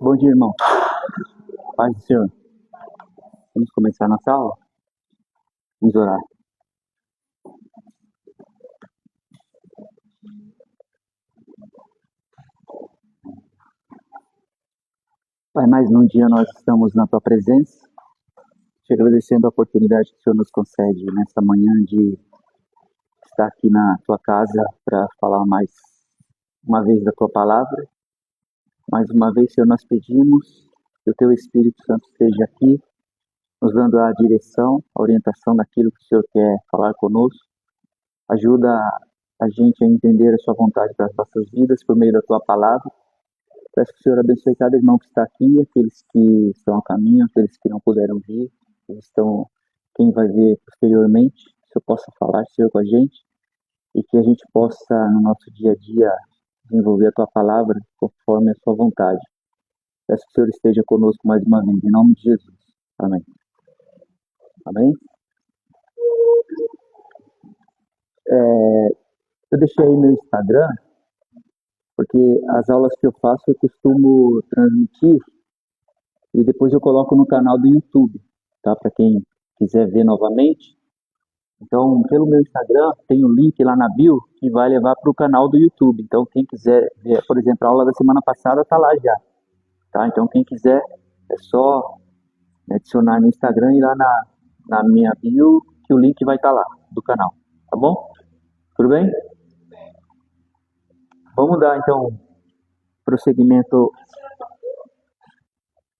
Bom dia, irmão. Paz do Senhor. Vamos começar nossa aula? Vamos orar. Pai, mais um dia nós estamos na Tua presença, te agradecendo a oportunidade que o Senhor nos concede nesta manhã de estar aqui na Tua casa para falar mais uma vez da Tua palavra. Mais uma vez, Senhor, nós pedimos que o Teu Espírito Santo esteja aqui, nos dando a direção, a orientação daquilo que o Senhor quer falar conosco. Ajuda a gente a entender a Sua vontade para as nossas vidas por meio da Tua palavra. Peço que o Senhor abençoe cada irmão que está aqui, aqueles que estão a caminho, aqueles que não puderam vir, quem vai ver posteriormente, que o Senhor possa falar, Senhor, com a gente, e que a gente possa, no nosso dia a dia, desenvolver a Tua palavra conforme a Sua vontade. Peço que o Senhor esteja conosco mais uma vez, em nome de Jesus. Amém. Amém? Eu deixei aí meu Instagram, porque as aulas que eu faço eu costumo transmitir e depois eu coloco no canal do YouTube, tá? Para quem quiser ver novamente. Então, pelo meu Instagram, tem um link lá na bio que vai levar para o canal do YouTube. Então, quem quiser ver, por exemplo, a aula da semana passada está lá já, tá? Então, quem quiser, é só adicionar no Instagram e lá na minha bio, que o link vai estar lá, do canal, tá bom? Tudo bem? Vamos dar, então, prosseguimento.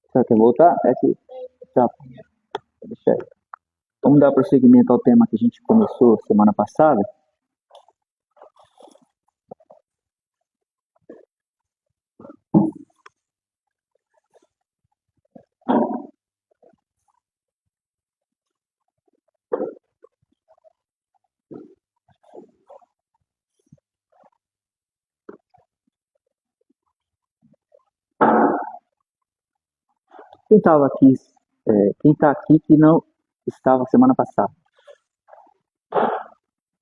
Você quer voltar? É que... Tá. Deixa aí. Vamos dar prosseguimento ao tema que a gente começou semana passada. Quem estava aqui, quem está aqui que não estava semana passada?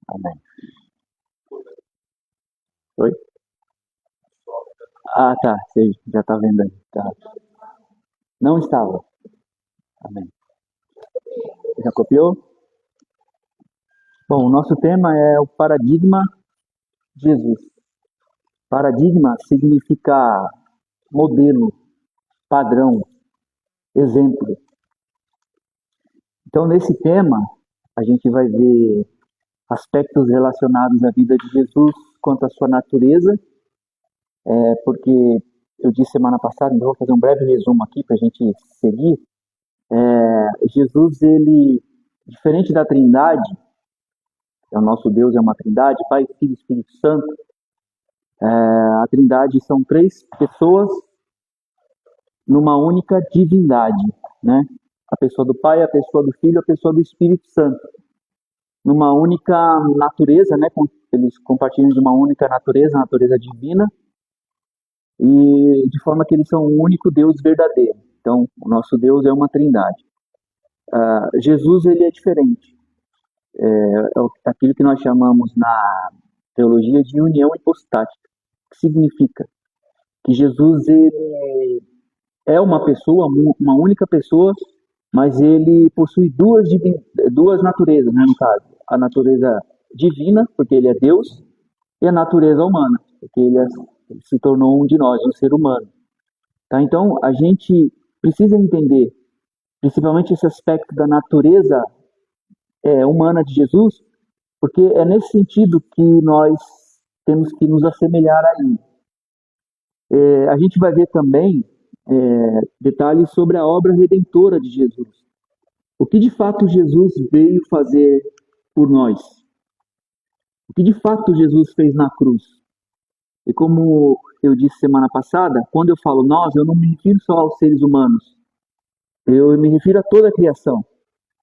Amém. Oi? Ah, tá. Você já está vendo aí. Tá. Não estava. Amém. Já copiou? Bom, o nosso tema é o paradigma de Jesus. Paradigma significa modelo, padrão, exemplo. Então, nesse tema, a gente vai ver aspectos relacionados à vida de Jesus quanto à sua natureza, porque eu disse semana passada, então vou fazer um breve resumo aqui para a gente seguir. Jesus, ele, diferente da Trindade, o nosso Deus é uma Trindade, Pai, Filho e Espírito Santo, a Trindade são três pessoas numa única divindade, né? A pessoa do Pai, a pessoa do Filho, a pessoa do Espírito Santo. Numa única natureza, né? Eles compartilham de uma única natureza, a natureza divina, e de forma que eles são um único Deus verdadeiro. Então, o nosso Deus é uma Trindade. Jesus, ele é diferente. É aquilo que nós chamamos na teologia de união hipostática, que significa que Jesus, ele é uma pessoa, uma única pessoa, mas ele possui duas naturezas, né, no caso. A natureza divina, porque ele é Deus, e a natureza humana, porque ele se tornou um de nós, um ser humano. Tá? Então, a gente precisa entender, principalmente esse aspecto da natureza humana de Jesus, porque é nesse sentido que nós temos que nos assemelhar a ele. A gente vai ver também detalhes sobre a obra redentora de Jesus. O que de fato Jesus veio fazer por nós? O que de fato Jesus fez na cruz? E como eu disse semana passada, quando eu falo nós, eu não me refiro só aos seres humanos. Eu me refiro a toda a criação.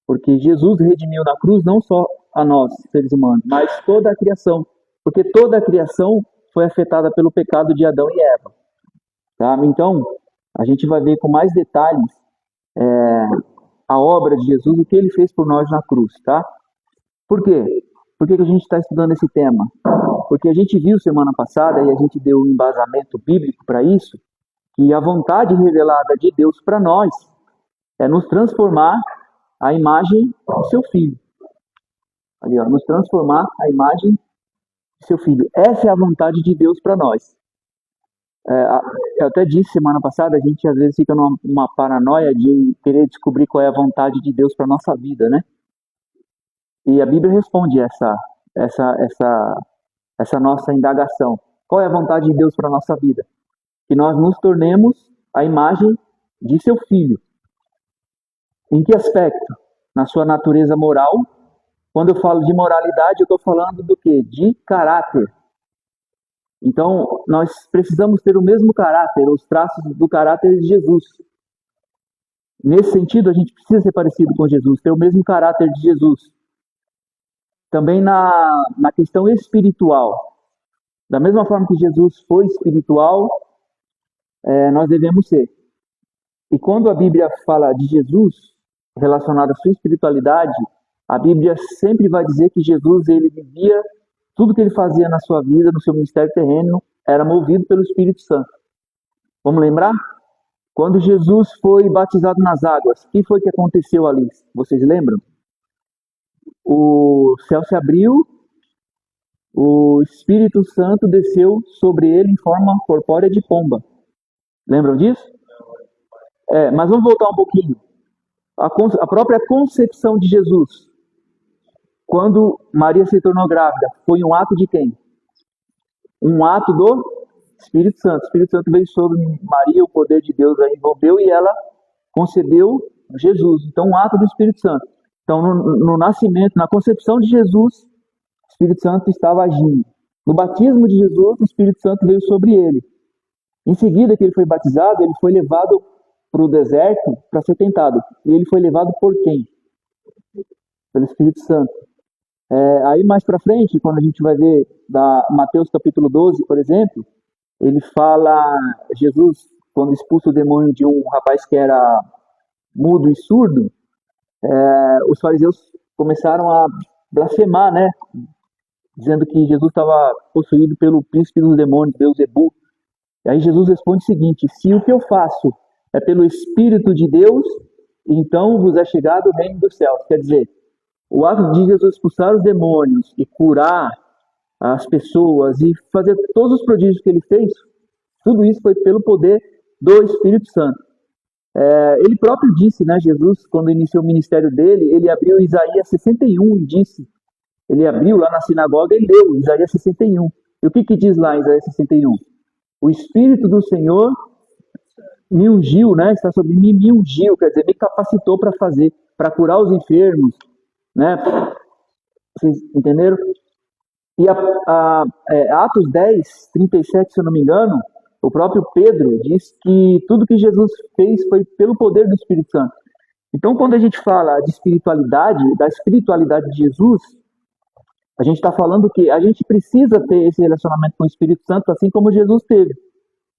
Porque Jesus redimiu na cruz não só a nós, seres humanos, mas toda a criação. Porque toda a criação foi afetada pelo pecado de Adão e Eva. Tá? Então, a gente vai ver com mais detalhes a obra de Jesus, o que ele fez por nós na cruz, tá? Por quê? Por que a gente está estudando esse tema? Porque a gente viu semana passada, e a gente deu um embasamento bíblico para isso, que a vontade revelada de Deus para nós é nos transformar à imagem do seu Filho. Ali, ó, nos transformar à imagem do seu Filho. Essa é a vontade de Deus para nós. Eu até disse semana passada, a gente às vezes fica numa paranoia de querer descobrir qual é a vontade de Deus para nossa vida, né? E a Bíblia responde essa nossa indagação. Qual é a vontade de Deus para nossa vida? Que nós nos tornemos a imagem de seu Filho. Em que aspecto? Na sua natureza moral. Quando eu falo de moralidade, eu estou falando do quê? De caráter. Então, nós precisamos ter o mesmo caráter, os traços do caráter de Jesus. Nesse sentido, a gente precisa ser parecido com Jesus, ter o mesmo caráter de Jesus. Também na questão espiritual. Da mesma forma que Jesus foi espiritual, nós devemos ser. E quando a Bíblia fala de Jesus, relacionado à sua espiritualidade, a Bíblia sempre vai dizer que Jesus, ele vivia, tudo que ele fazia na sua vida, no seu ministério terreno, era movido pelo Espírito Santo. Vamos lembrar? Quando Jesus foi batizado nas águas, o que foi que aconteceu ali? Vocês lembram? O céu se abriu, o Espírito Santo desceu sobre ele em forma corpórea de pomba. Lembram disso? Mas vamos voltar um pouquinho. A própria concepção de Jesus, quando Maria se tornou grávida, foi um ato de quem? Um ato do Espírito Santo. O Espírito Santo veio sobre Maria, o poder de Deus a envolveu e ela concebeu Jesus. Então, um ato do Espírito Santo. Então, no nascimento, na concepção de Jesus, o Espírito Santo estava agindo. No batismo de Jesus, o Espírito Santo veio sobre ele. Em seguida que ele foi batizado, ele foi levado para o deserto para ser tentado. E ele foi levado por quem? Pelo Espírito Santo. Aí mais para frente, quando a gente vai ver da Mateus capítulo 12, por exemplo, ele fala, Jesus, quando expulsa o demônio de um rapaz que era mudo e surdo, os fariseus começaram a blasfemar, né? Dizendo que Jesus estava possuído pelo príncipe dos demônios, Beelzebul. E aí Jesus responde o seguinte: se o que eu faço é pelo Espírito de Deus, então vos é chegado o reino dos céus. Quer dizer, o ato de Jesus expulsar os demônios e curar as pessoas e fazer todos os prodígios que ele fez, tudo isso foi pelo poder do Espírito Santo. Ele próprio disse, né, Jesus, quando iniciou o ministério dele, ele abriu Isaías 61 e disse, ele abriu lá na sinagoga e leu Isaías 61. E o que diz lá em Isaías 61? O Espírito do Senhor me ungiu, né, está sobre mim, me ungiu, quer dizer, me capacitou para fazer, para curar os enfermos, né? Vocês entenderam? E Atos 10, 37, se eu não me engano, o próprio Pedro diz que tudo que Jesus fez foi pelo poder do Espírito Santo. Então, quando a gente fala de espiritualidade, da espiritualidade de Jesus, a gente está falando que a gente precisa ter esse relacionamento com o Espírito Santo, assim como Jesus teve.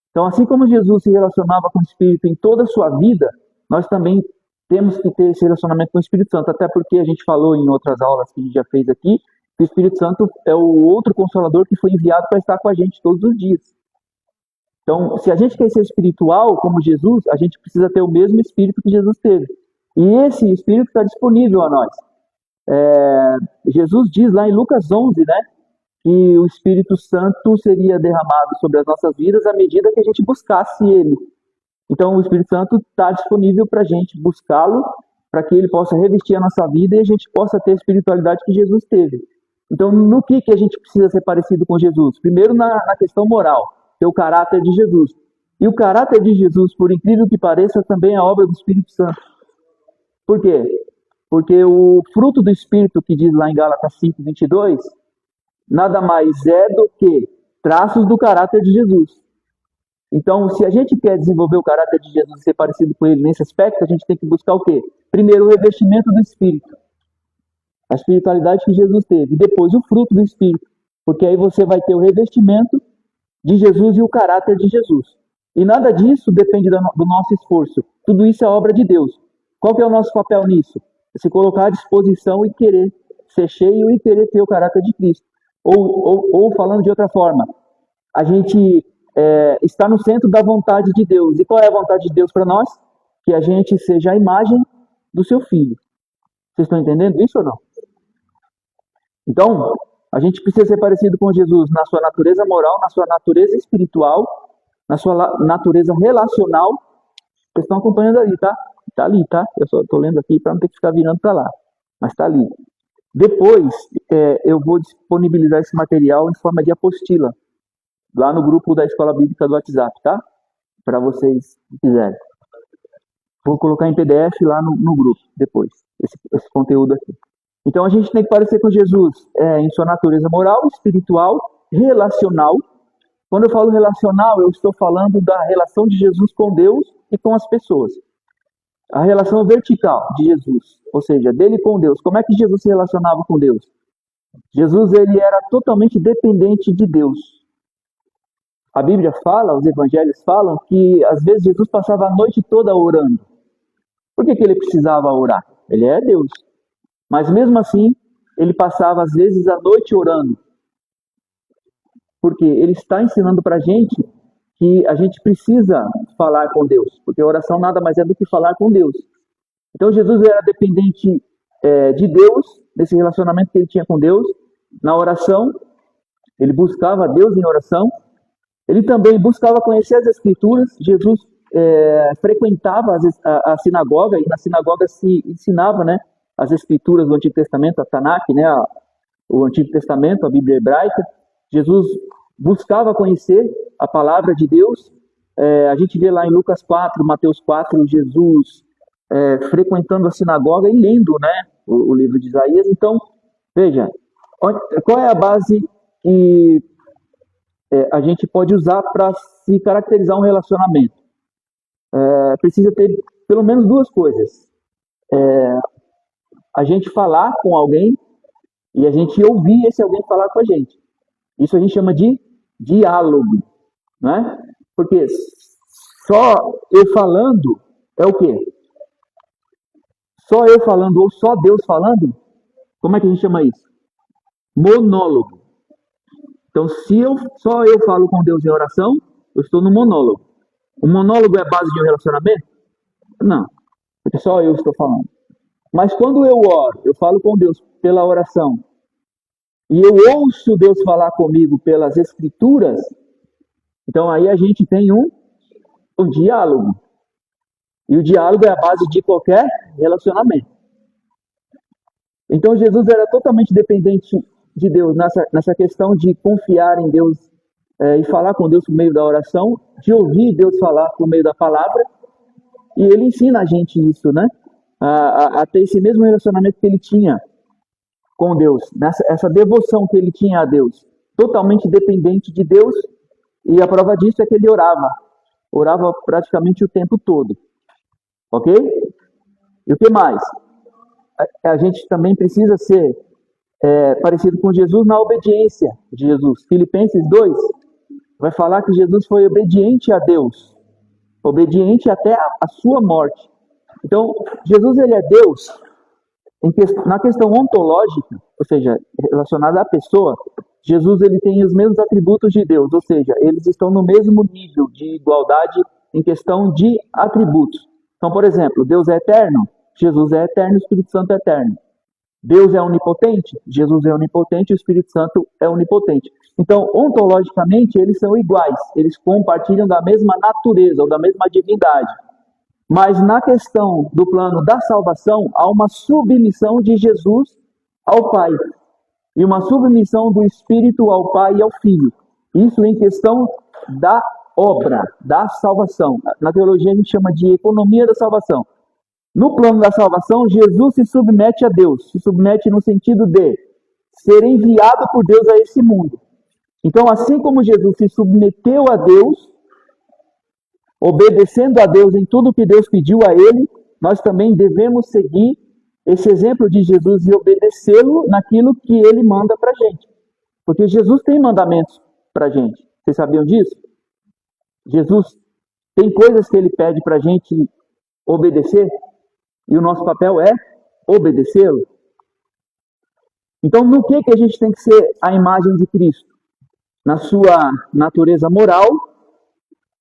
Então, assim como Jesus se relacionava com o Espírito em toda a sua vida, nós também temos que ter esse relacionamento com o Espírito Santo, até porque a gente falou em outras aulas que a gente já fez aqui, que o Espírito Santo é o outro Consolador que foi enviado para estar com a gente todos os dias. Então, se a gente quer ser espiritual como Jesus, a gente precisa ter o mesmo Espírito que Jesus teve. E esse Espírito está disponível a nós. Jesus diz lá em Lucas 11, né, que o Espírito Santo seria derramado sobre as nossas vidas à medida que a gente buscasse ele. Então, o Espírito Santo está disponível para a gente buscá-lo, para que ele possa revestir a nossa vida e a gente possa ter a espiritualidade que Jesus teve. Então, no que a gente precisa ser parecido com Jesus? Primeiro, na questão moral, ter o caráter de Jesus. E o caráter de Jesus, por incrível que pareça, também é a obra do Espírito Santo. Por quê? Porque o fruto do Espírito, que diz lá em Gálatas 5, 22, nada mais é do que traços do caráter de Jesus. Então, se a gente quer desenvolver o caráter de Jesus e ser parecido com ele nesse aspecto, a gente tem que buscar o quê? Primeiro, o revestimento do Espírito. A espiritualidade que Jesus teve. E depois, o fruto do Espírito. Porque aí você vai ter o revestimento de Jesus e o caráter de Jesus. E nada disso depende do nosso esforço. Tudo isso é obra de Deus. Qual que é o nosso papel nisso? É se colocar à disposição e querer ser cheio e querer ter o caráter de Cristo. Ou falando de outra forma, a gente está no centro da vontade de Deus. E qual é a vontade de Deus para nós? Que a gente seja a imagem do seu Filho. Vocês estão entendendo isso ou não? Então, a gente precisa ser parecido com Jesus na sua natureza moral, na sua natureza espiritual, na sua natureza relacional. Vocês estão acompanhando ali, tá? Tá ali, tá? Eu só estou lendo aqui para não ter que ficar virando para lá. Mas tá ali. Depois, eu vou disponibilizar esse material em forma de apostila, lá no grupo da Escola Bíblica do WhatsApp, tá? Para vocês que quiserem. Vou colocar em PDF lá no grupo, depois, esse conteúdo aqui. Então, a gente tem que parecer com Jesus em sua natureza moral, espiritual, relacional. Quando eu falo relacional, eu estou falando da relação de Jesus com Deus e com as pessoas. A relação vertical de Jesus, ou seja, dele com Deus. Como é que Jesus se relacionava com Deus? Jesus, ele era totalmente dependente de Deus. A Bíblia fala, os evangelhos falam, que às vezes Jesus passava a noite toda orando. Por que ele precisava orar? Ele é Deus. Mas mesmo assim, ele passava às vezes a noite orando. Porque ele está ensinando para a gente que a gente precisa falar com Deus. Porque a oração nada mais é do que falar com Deus. Então Jesus era dependente de Deus, nesse relacionamento que ele tinha com Deus. Na oração, ele buscava Deus em oração. Ele também buscava conhecer as Escrituras. Jesus frequentava a sinagoga, e na sinagoga se ensinava, né, as Escrituras do Antigo Testamento, a Tanakh, né, o Antigo Testamento, a Bíblia hebraica. Jesus buscava conhecer a palavra de Deus. A gente vê lá em Lucas 4, Mateus 4, Jesus frequentando a sinagoga e lendo, né, o livro de Isaías. Então, veja, qual é a base que a gente pode usar para se caracterizar um relacionamento? Precisa ter pelo menos duas coisas. A gente falar com alguém e a gente ouvir esse alguém falar com a gente. Isso a gente chama de diálogo, né? Porque só eu falando é o quê? Só eu falando ou só Deus falando? Como é que a gente chama isso? Monólogo. Então, se só eu falo com Deus em oração, eu estou no monólogo. O monólogo é a base de um relacionamento? Não, porque só eu estou falando. Mas quando eu oro, eu falo com Deus pela oração, e eu ouço Deus falar comigo pelas Escrituras, então aí a gente tem um diálogo. E o diálogo é a base de qualquer relacionamento. Então Jesus era totalmente dependente de Deus nessa questão de confiar em Deus e falar com Deus por meio da oração, de ouvir Deus falar por meio da palavra. E ele ensina a gente isso, né? A ter esse mesmo relacionamento que ele tinha com Deus, essa devoção que ele tinha a Deus, totalmente dependente de Deus. E a prova disso é que ele orava praticamente o tempo todo, ok? E o que mais? A gente também precisa ser parecido com Jesus na obediência de Jesus. Filipenses 2 vai falar que Jesus foi obediente a Deus, obediente até a sua morte. Então, Jesus, ele é Deus na questão ontológica, ou seja, relacionada à pessoa. Jesus, ele tem os mesmos atributos de Deus, ou seja, eles estão no mesmo nível de igualdade em questão de atributos. Então, por exemplo, Deus é eterno, Jesus é eterno, o Espírito Santo é eterno. Deus é onipotente, Jesus é onipotente, o Espírito Santo é onipotente. Então, ontologicamente, eles são iguais, eles compartilham da mesma natureza ou da mesma divindade. Mas na questão do plano da salvação, há uma submissão de Jesus ao Pai. E uma submissão do Espírito ao Pai e ao Filho. Isso em questão da obra, da salvação. Na teologia a gente chama de economia da salvação. No plano da salvação, Jesus se submete a Deus. Se submete no sentido de ser enviado por Deus a esse mundo. Então, assim como Jesus se submeteu a Deus, obedecendo a Deus em tudo que Deus pediu a ele, nós também devemos seguir esse exemplo de Jesus e obedecê-lo naquilo que ele manda para a gente. Porque Jesus tem mandamentos para a gente. Vocês sabiam disso? Jesus tem coisas que ele pede para a gente obedecer, e o nosso papel é obedecê-lo. Então, no que a gente tem que ser a imagem de Cristo? Na sua natureza moral,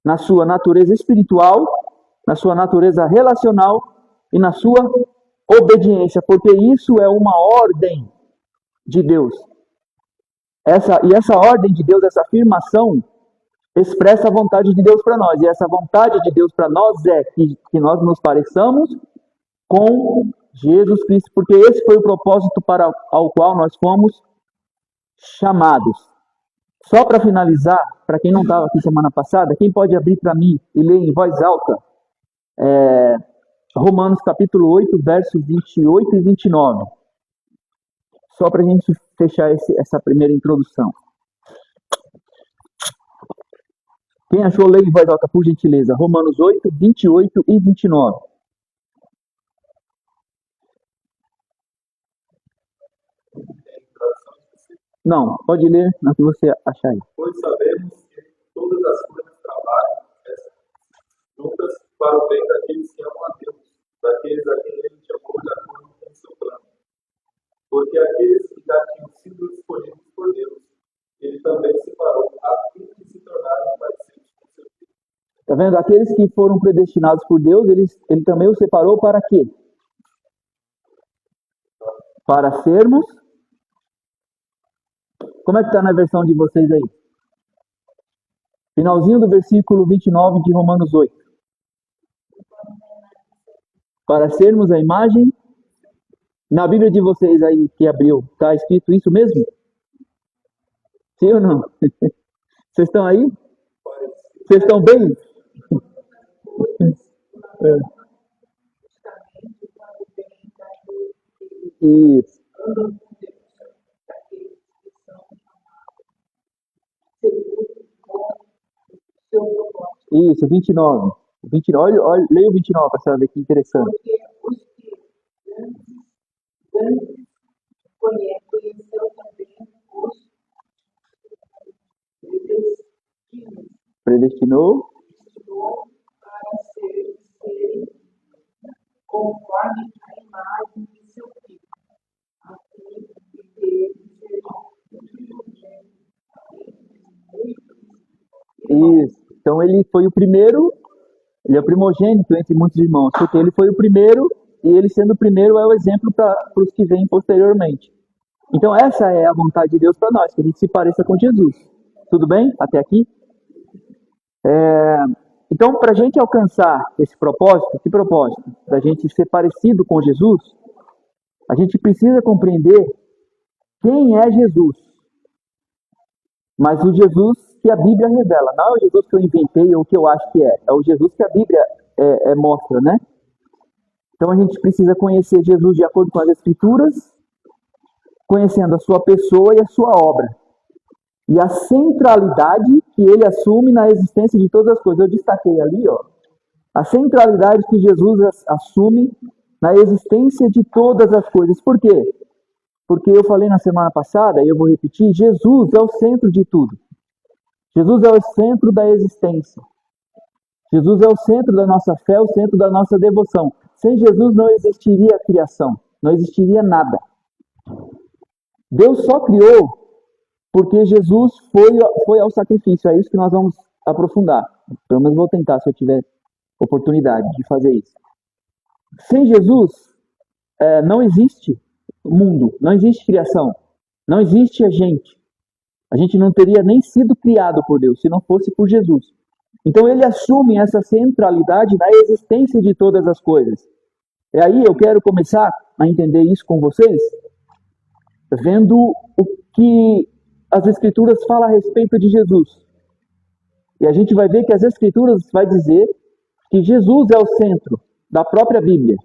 na sua natureza espiritual, na sua natureza relacional e na sua obediência, porque isso é uma ordem de Deus. Essa ordem de Deus, essa afirmação, expressa a vontade de Deus para nós. E essa vontade de Deus para nós é que nós nos pareçamos com Jesus Cristo, porque esse foi o propósito para ao qual nós fomos chamados. Só para finalizar, para quem não estava aqui semana passada, quem pode abrir para mim e ler em voz alta Romanos capítulo 8, versos 28 e 29. Só para a gente fechar essa primeira introdução. Quem achou, lê em voz alta, por gentileza. Romanos 8, 28 e 29. Não, pode ler na que você achar aí. Pois sabemos que todas as coisas trabalham juntas para o bem daqueles que amam a Deus, daqueles a quem Ele chamou de acordo com o seu plano. Porque aqueles que já tinham sido escolhidos por Deus, Ele também separou a fim de se tornarem parecidos com seu Filho. Está vendo? Aqueles que foram predestinados por Deus, ele também os separou para quê? Para sermos... Como é que está na versão de vocês aí? Finalzinho do versículo 29 de Romanos 8. Para sermos a imagem... Na Bíblia de vocês aí que abriu, está escrito isso mesmo? Sim ou não? Vocês estão aí? Vocês estão bem? Isso. Isso, 29. 29 olha, leia o 29 para você ver que interessante. Predestinou para serem conforme a imagem de seu filho, a fim de que ele seja isso. Então ele foi o primeiro, ele é o primogênito entre muitos irmãos, porque ele foi o primeiro e ele sendo o primeiro é o exemplo para os que vêm posteriormente. Então essa é a vontade de Deus para nós, que a gente se pareça com Jesus. Tudo bem? Até aqui? Então, para a gente alcançar esse propósito, que propósito? Da gente ser parecido com Jesus, a gente precisa compreender quem é Jesus. Mas o Jesus que a Bíblia revela, não é o Jesus que eu inventei ou que eu acho que é o Jesus que a Bíblia mostra, né? Então a gente precisa conhecer Jesus de acordo com as Escrituras, conhecendo a sua pessoa e a sua obra. E a centralidade que ele assume na existência de todas as coisas. Eu destaquei ali, a centralidade que Jesus assume na existência de todas as coisas. Por quê? Porque eu falei na semana passada, e eu vou repetir, Jesus é o centro de tudo. Jesus é o centro da existência. Jesus é o centro da nossa fé, o centro da nossa devoção. Sem Jesus não existiria a criação, não existiria nada. Deus só criou porque Jesus foi ao sacrifício. É isso que nós vamos aprofundar. Pelo menos vou tentar, se eu tiver oportunidade de fazer isso. Sem Jesus, não existe mundo, não existe criação, não existe a gente. A gente não teria nem sido criado por Deus se não fosse por Jesus. Então ele assume essa centralidade na existência de todas as coisas. E aí eu quero começar a entender isso com vocês, vendo o que as Escrituras falam a respeito de Jesus. E a gente vai ver que as Escrituras vai dizer que Jesus é o centro da própria Bíblia.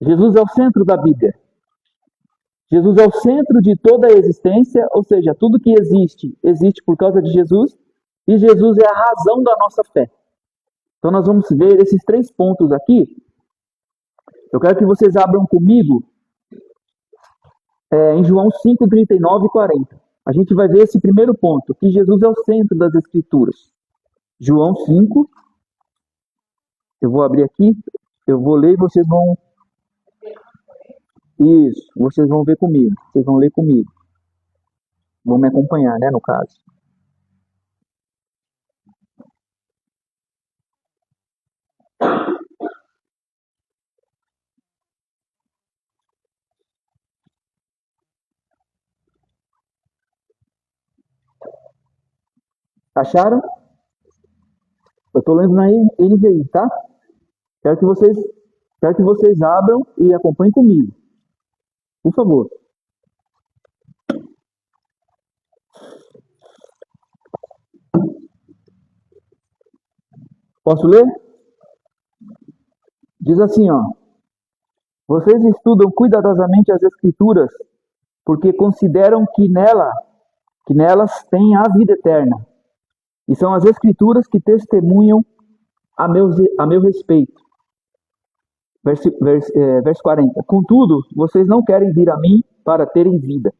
Jesus é o centro da Bíblia. Jesus é o centro de toda a existência, ou seja, tudo que existe, existe por causa de Jesus, e Jesus é a razão da nossa fé. Então nós vamos ver esses 3 pontos aqui. Eu quero que vocês abram comigo em João 5, 39 e 40. A gente vai ver esse primeiro ponto, que Jesus é o centro das Escrituras. João 5, eu vou abrir aqui, eu vou ler e vocês vão... Isso, vocês vão ver comigo, vocês vão ler comigo. Vão me acompanhar, né, no caso. Acharam? Eu estou lendo na NVI, tá? Quero que vocês abram e acompanhem comigo. Por favor. Posso ler? Diz assim, ó. Vocês estudam cuidadosamente as Escrituras, porque consideram que nelas tem a vida eterna. E são as Escrituras que testemunham a meu respeito. Verso 40. Contudo, vocês não querem vir a mim para terem vida.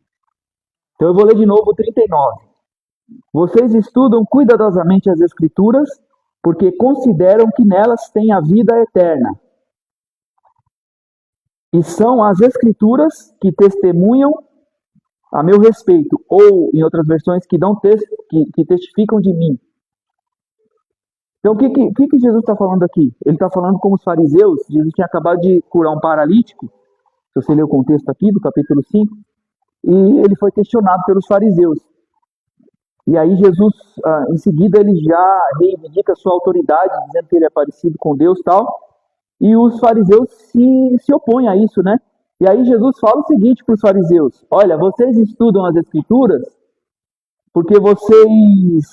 Então eu vou ler de novo o 39. Vocês estudam cuidadosamente as Escrituras, porque consideram que nelas tem a vida eterna. E são as Escrituras que testemunham a meu respeito, ou em outras versões, que testificam de mim. Então, o que Jesus está falando aqui? Ele está falando com os fariseus. Jesus tinha acabado de curar um paralítico, se você ler o contexto aqui do capítulo 5, e ele foi questionado pelos fariseus. E aí Jesus, em seguida, ele já reivindica a sua autoridade, dizendo que ele é parecido com Deus e tal. E os fariseus se opõem a isso, né? E aí Jesus fala o seguinte para os fariseus: olha, vocês estudam as Escrituras porque vocês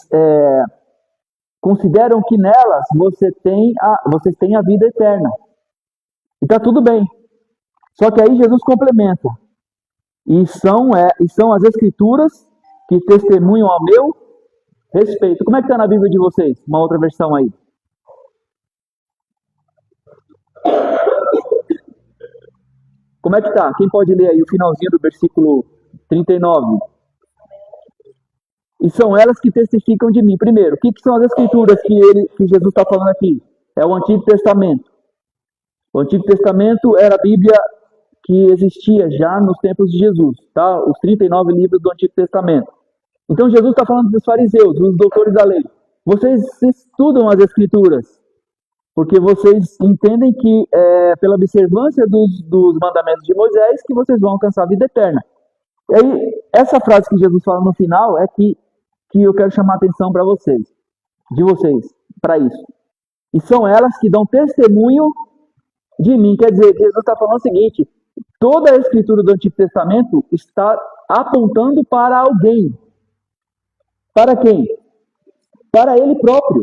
consideram que nelas vocês têm a vida eterna. E está tudo bem. Só que aí Jesus complementa. E são as Escrituras que testemunham ao meu respeito. Como é que está na Bíblia de vocês? Uma outra versão aí. Como é que tá? Quem pode ler aí o finalzinho do versículo 39? E são elas que testificam de mim. Primeiro, o que são as Escrituras que Jesus está falando aqui? É o Antigo Testamento. O Antigo Testamento era a Bíblia que existia já nos tempos de Jesus, tá? Os 39 livros do Antigo Testamento. Então Jesus está falando dos fariseus, dos doutores da lei. Vocês estudam as Escrituras porque vocês entendem que é pela observância dos mandamentos de Moisés que vocês vão alcançar a vida eterna. E aí, essa frase que Jesus fala no final é que eu quero chamar a atenção para vocês, para isso. E são elas que dão testemunho de mim. Quer dizer, Jesus está falando o seguinte: toda a escritura do Antigo Testamento está apontando para alguém. Para quem? Para ele próprio.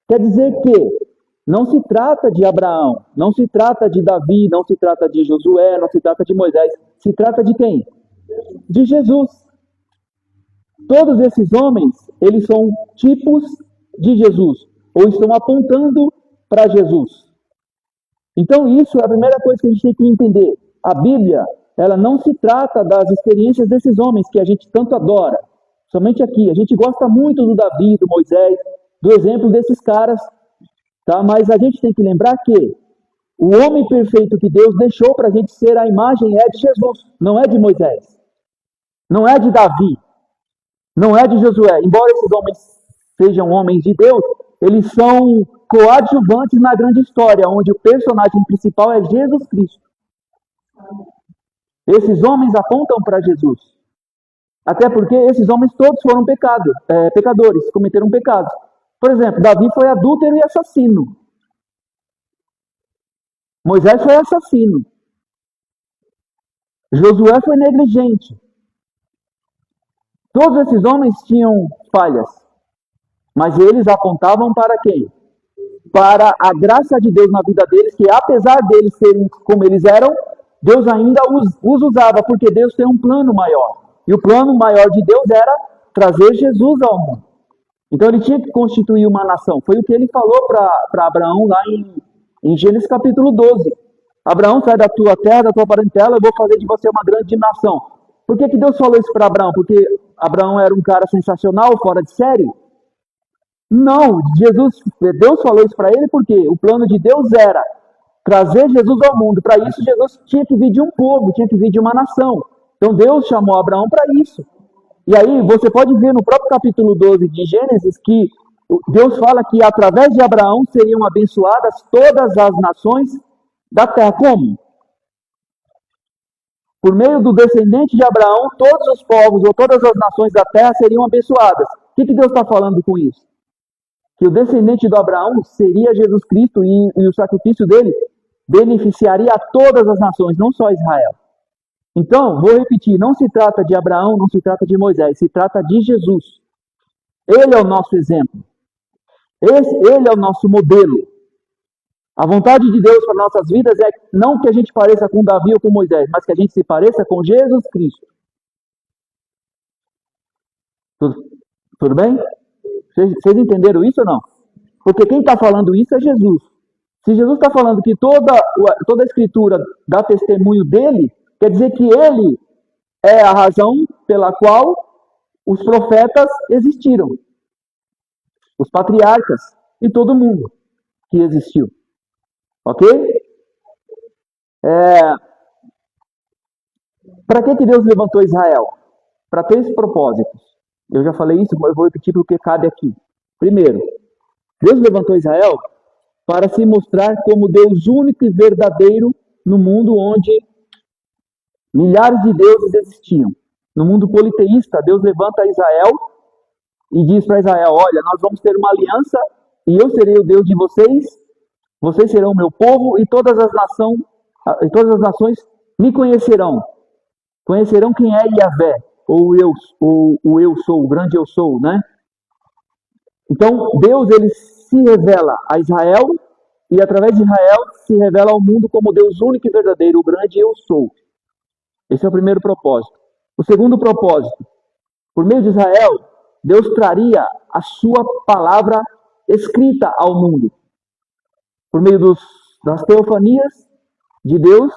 Quer dizer que não se trata de Abraão, não se trata de Davi, não se trata de Josué, não se trata de Moisés. Se trata de quem? De Jesus. Todos esses homens, eles são tipos de Jesus, ou estão apontando para Jesus. Então isso é a primeira coisa que a gente tem que entender. A Bíblia, ela não se trata das experiências desses homens que a gente tanto adora. Somente aqui, a gente gosta muito do Davi, do Moisés, do exemplo desses caras. Tá? Mas a gente tem que lembrar que o homem perfeito que Deus deixou para a gente ser a imagem é de Jesus, não é de Moisés, não é de Davi, não é de Josué. Embora esses homens sejam homens de Deus, eles são coadjuvantes na grande história, onde o personagem principal é Jesus Cristo. Esses homens apontam para Jesus. Até porque esses homens todos foram pecadores, cometeram pecados. Por exemplo, Davi foi adúltero e assassino. Moisés foi assassino. Josué foi negligente. Todos esses homens tinham falhas. Mas eles apontavam para quem? Para a graça de Deus na vida deles, que apesar deles serem como eles eram, Deus ainda os usava, porque Deus tem um plano maior. E o plano maior de Deus era trazer Jesus ao mundo. Então ele tinha que constituir uma nação. Foi o que ele falou para Abraão lá em Gênesis capítulo 12. Abraão, sai da tua terra, da tua parentela, eu vou fazer de você uma grande nação. Por que Deus falou isso para Abraão? Porque Abraão era um cara sensacional, fora de série? Não, Deus falou isso para ele porque o plano de Deus era trazer Jesus ao mundo. Para isso, Jesus tinha que vir de um povo, tinha que vir de uma nação. Então Deus chamou Abraão para isso. E aí você pode ver no próprio capítulo 12 de Gênesis que Deus fala que através de Abraão seriam abençoadas todas as nações da terra. Como? Por meio do descendente de Abraão, todos os povos ou todas as nações da terra seriam abençoadas. que Deus está falando com isso? Que o descendente do Abraão seria Jesus Cristo e o sacrifício dele beneficiaria a todas as nações, não só Israel. Então, vou repetir, não se trata de Abraão, não se trata de Moisés, se trata de Jesus. Ele é o nosso exemplo. Ele é o nosso modelo. A vontade de Deus para nossas vidas é não que a gente pareça com Davi ou com Moisés, mas que a gente se pareça com Jesus Cristo. Tudo bem? Vocês entenderam isso ou não? Porque quem está falando isso é Jesus. Se Jesus está falando que toda a Escritura dá testemunho dele, quer dizer que ele é a razão pela qual os profetas existiram. Os patriarcas e todo mundo que existiu. Ok? Para que Deus levantou Israel? Para 3 propósitos. Eu já falei isso, mas eu vou repetir porque cabe aqui. Primeiro, Deus levantou Israel para se mostrar como Deus único e verdadeiro no mundo onde milhares de deuses existiam. No mundo politeísta, Deus levanta Israel e diz para Israel, olha, nós vamos ter uma aliança e eu serei o Deus de vocês, vocês serão o meu povo e todas as nações me conhecerão. Conhecerão quem é Yahvé, ou o eu sou, o grande eu sou, né? Então, Deus, ele se revela a Israel e através de Israel se revela ao mundo como Deus único e verdadeiro, o grande eu sou. Esse é o primeiro propósito. O segundo propósito, por meio de Israel, Deus traria a sua palavra escrita ao mundo. Por meio das teofanias de Deus,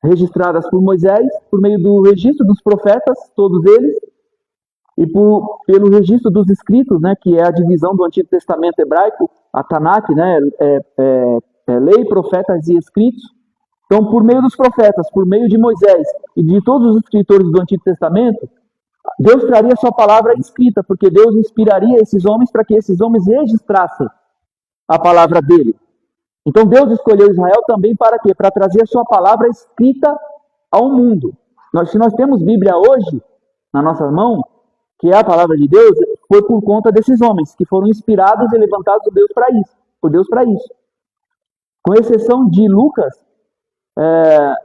registradas por Moisés, por meio do registro dos profetas, todos eles, e pelo registro dos escritos, né, que é a divisão do Antigo Testamento hebraico, a Tanakh, né, lei, profetas e escritos. Então, por meio dos profetas, por meio de Moisés e de todos os escritores do Antigo Testamento, Deus traria sua palavra escrita, porque Deus inspiraria esses homens para que esses homens registrassem a palavra dele. Então, Deus escolheu Israel também para quê? Para trazer a sua palavra escrita ao mundo. Se nós temos Bíblia hoje na nossa mão, que é a palavra de Deus, foi por conta desses homens que foram inspirados e levantados por Deus para isso. Com exceção de Lucas,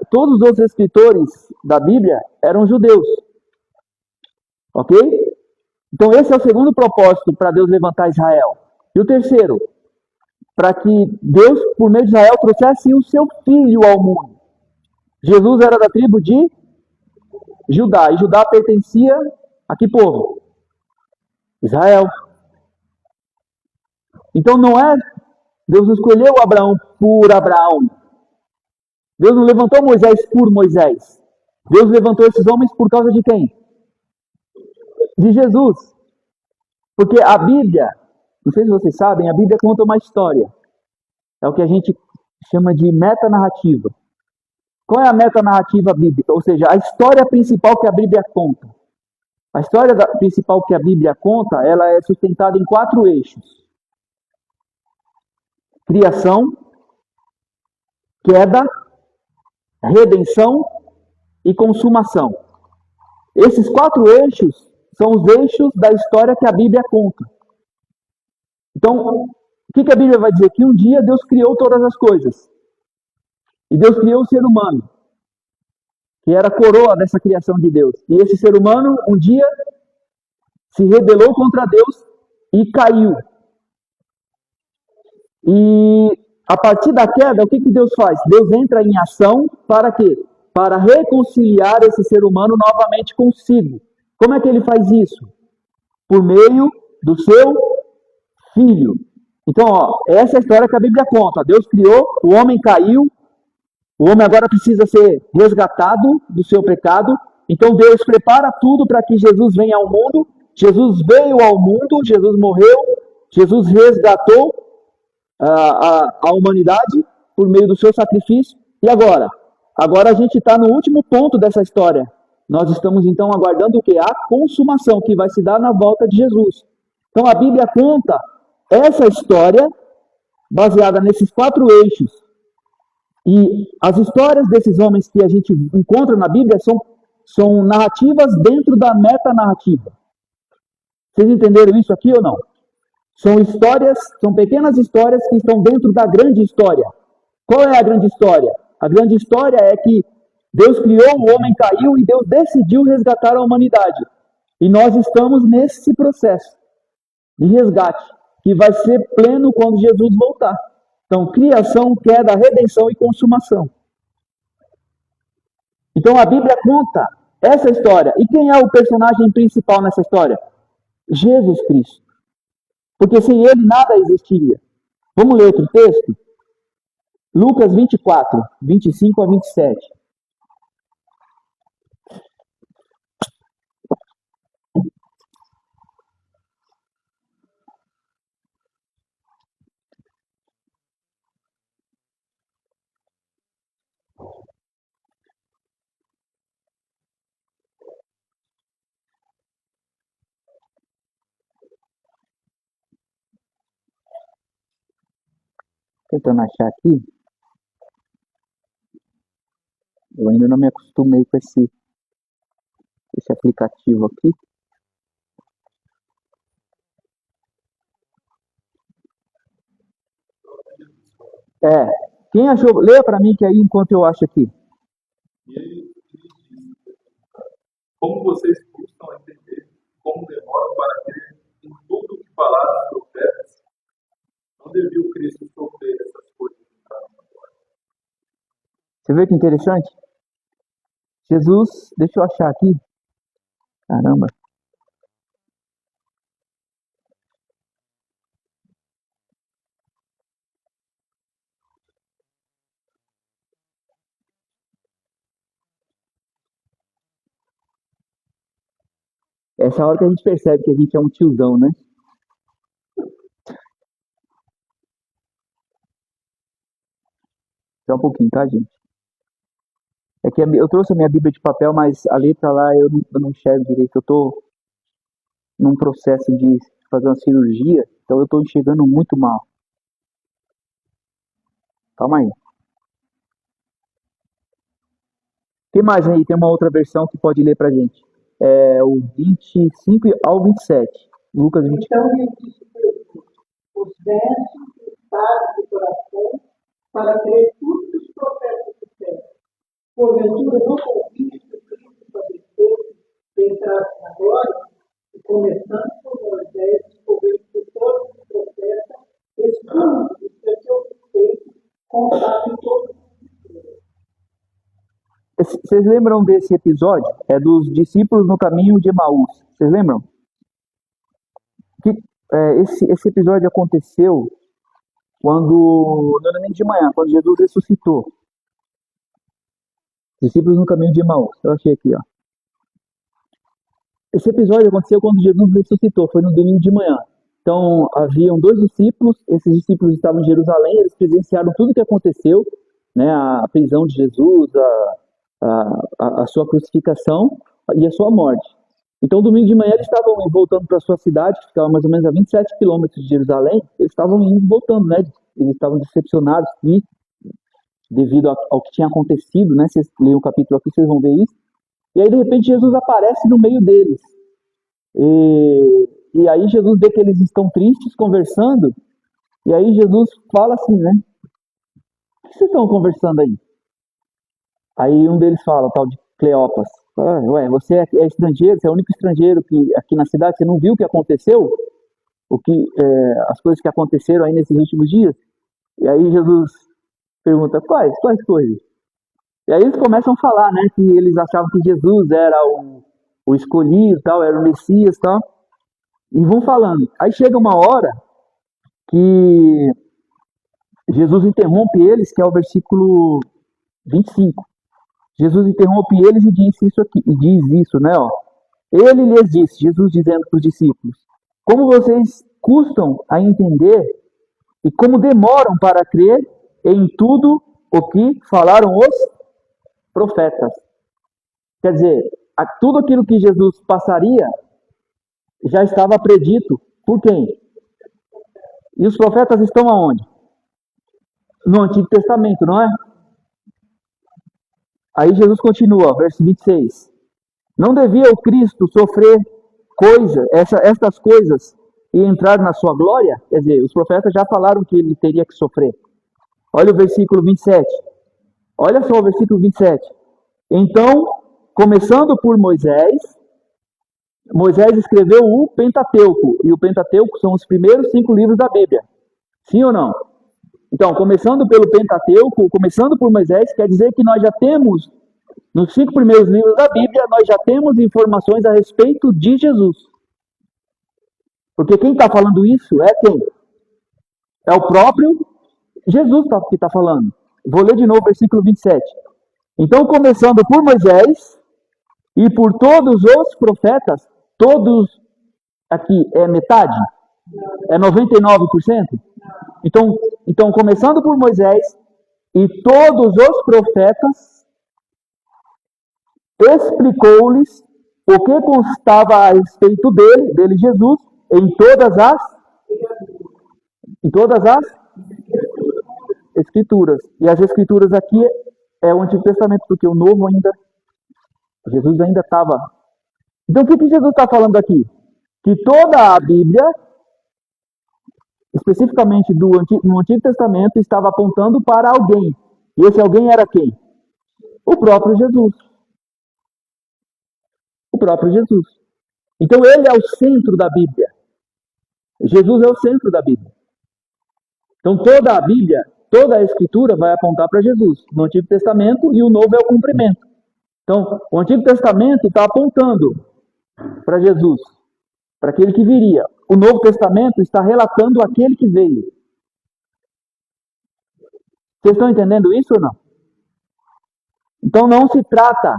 todos os outros escritores da Bíblia eram judeus. Ok? Então esse é o segundo propósito para Deus levantar Israel. E o terceiro, para que Deus, por meio de Israel, trouxesse o seu filho ao mundo. Jesus era da tribo de Judá, e Judá pertencia a que povo? Israel. Então não é Deus escolheu Abraão por Abraão. Deus não levantou Moisés por Moisés. Deus levantou esses homens por causa de quem? De Jesus. Porque a Bíblia, não sei se vocês sabem, a Bíblia conta uma história. É o que a gente chama de metanarrativa. Qual é a metanarrativa bíblica? Ou seja, a história principal que a Bíblia conta. A história principal que a Bíblia conta, ela é sustentada em 4 eixos. Criação, queda, redenção e consumação. Esses 4 eixos são os eixos da história que a Bíblia conta. Então, o que a Bíblia vai dizer? Que um dia Deus criou todas as coisas. E Deus criou o ser humano, que era a coroa dessa criação de Deus. E esse ser humano, um dia, se rebelou contra Deus e caiu. E a partir da queda, o que Deus faz? Deus entra em ação para quê? Para reconciliar esse ser humano novamente consigo. Como é que ele faz isso? Por meio do seu filho. Então, essa é a história que a Bíblia conta. Deus criou, o homem caiu, o homem agora precisa ser resgatado do seu pecado. Então Deus prepara tudo para que Jesus venha ao mundo. Jesus veio ao mundo, Jesus morreu, Jesus resgatou a humanidade por meio do seu sacrifício. E agora? Agora a gente está no último ponto dessa história. Nós estamos então aguardando o quê? A consumação, que vai se dar na volta de Jesus. Então a Bíblia conta essa história baseada nesses 4 eixos. E as histórias desses homens que a gente encontra na Bíblia são narrativas dentro da metanarrativa. Vocês entenderam isso aqui ou não? São histórias, são pequenas histórias que estão dentro da grande história. Qual é a grande história? A grande história é que Deus criou, o homem caiu e Deus decidiu resgatar a humanidade. E nós estamos nesse processo de resgate, que vai ser pleno quando Jesus voltar. Então, criação, queda, redenção e consumação. Então, a Bíblia conta essa história. E quem é o personagem principal nessa história? Jesus Cristo. Porque sem ele nada existiria. Vamos ler outro texto? Lucas 24, 25 a 27. Tentando achar aqui. Eu ainda não me acostumei com esse aplicativo aqui. Quem achou? Leia para mim que aí enquanto eu acho aqui. E ele diz: como vocês custam a entender, como demoram para crer em tudo o que falaram os profetas, não devia o Cristo sofrer essas coisas. Você vê que interessante? Jesus, deixa eu achar aqui. Caramba. Essa hora que a gente percebe que a gente é um tiozão, né? Só um pouquinho, tá, gente? É que eu trouxe a minha Bíblia de papel, mas a letra lá eu não enxergo direito. Eu tô num processo de fazer uma cirurgia, então eu tô enxergando muito mal. Calma aí. O que mais aí? Tem uma outra versão que pode ler pra gente. É o 25 ao 27. Lucas 20. Então ele disse os versos estados do coração para crer tudo que os profetas disseram. Porventura não ouviste que Cristo padeceu e entrasse na glória, e começando por Moisés, descobrindo que todos os profetas, excluindo os que a seu respeito, contaram todos. Vocês lembram desse episódio? É dos discípulos no caminho de Emaús. Vocês lembram? Esse episódio aconteceu no domingo de manhã, quando Jesus ressuscitou. Discípulos no caminho de Emaús. Eu achei aqui, ó. Esse episódio aconteceu quando Jesus ressuscitou, foi no domingo de manhã. Então, haviam 2 discípulos, esses discípulos estavam em Jerusalém, eles presenciaram tudo o que aconteceu, né, a prisão de Jesus, a sua crucificação e a sua morte. Então, domingo de manhã, eles estavam voltando para a sua cidade, que ficava mais ou menos a 27 quilômetros de Jerusalém, eles estavam indo voltando, né? Eles estavam decepcionados devido ao que tinha acontecido, né? Vocês leem o capítulo aqui, vocês vão ver isso. E aí, de repente, Jesus aparece no meio deles. E aí, Jesus vê que eles estão tristes, conversando, e aí Jesus fala assim, né? O que vocês estão conversando aí? Aí um deles fala, o tal de Cleopas, ué, você é estrangeiro, você é o único estrangeiro aqui na cidade, você não viu o que aconteceu? As coisas que aconteceram aí nesses últimos dias? E aí Jesus pergunta, quais coisas? E aí eles começam a falar, né, que eles achavam que Jesus era o escolhido, tal, era o Messias, tal, e vão falando. Aí chega uma hora que Jesus interrompe eles, que é o versículo 25. Jesus interrompe eles e diz isso, né? Ó. Ele lhes disse, Jesus dizendo para os discípulos, como vocês custam a entender e como demoram para crer em tudo o que falaram os profetas. Quer dizer, tudo aquilo que Jesus passaria já estava predito por quem? E os profetas estão aonde? No Antigo Testamento, não é? Aí Jesus continua, verso 26. Não devia o Cristo sofrer estas coisas e entrar na sua glória? Quer dizer, os profetas já falaram que ele teria que sofrer. Olha o versículo 27. Olha só o versículo 27. Então, começando por Moisés escreveu o Pentateuco. E o Pentateuco são os primeiros 5 livros da Bíblia. Sim ou não? Então, começando pelo Pentateuco, começando por Moisés, quer dizer que nós já temos, nos 5 primeiros livros da Bíblia, nós já temos informações a respeito de Jesus. Porque quem está falando isso é quem? É o próprio Jesus que está falando. Vou ler de novo o versículo 27. Então, começando por Moisés e por todos os profetas, todos aqui é metade? É 99%? Então, começando por Moisés e todos os profetas, explicou-lhes o que constava a respeito dele Jesus, em todas as Escrituras. E as Escrituras aqui é o Antigo Testamento, porque o Novo Jesus ainda estava. Então, o que Jesus está falando aqui? Que toda a Bíblia, especificamente no Antigo Testamento, estava apontando para alguém. E esse alguém era quem? O próprio Jesus. O próprio Jesus. Então, ele é o centro da Bíblia. Jesus é o centro da Bíblia. Então, toda a Bíblia, toda a Escritura vai apontar para Jesus no Antigo Testamento, e o Novo é o cumprimento. Então, o Antigo Testamento está apontando para Jesus, para aquele que viria. O Novo Testamento está relatando aquele que veio. Vocês estão entendendo isso ou não? Então não se trata,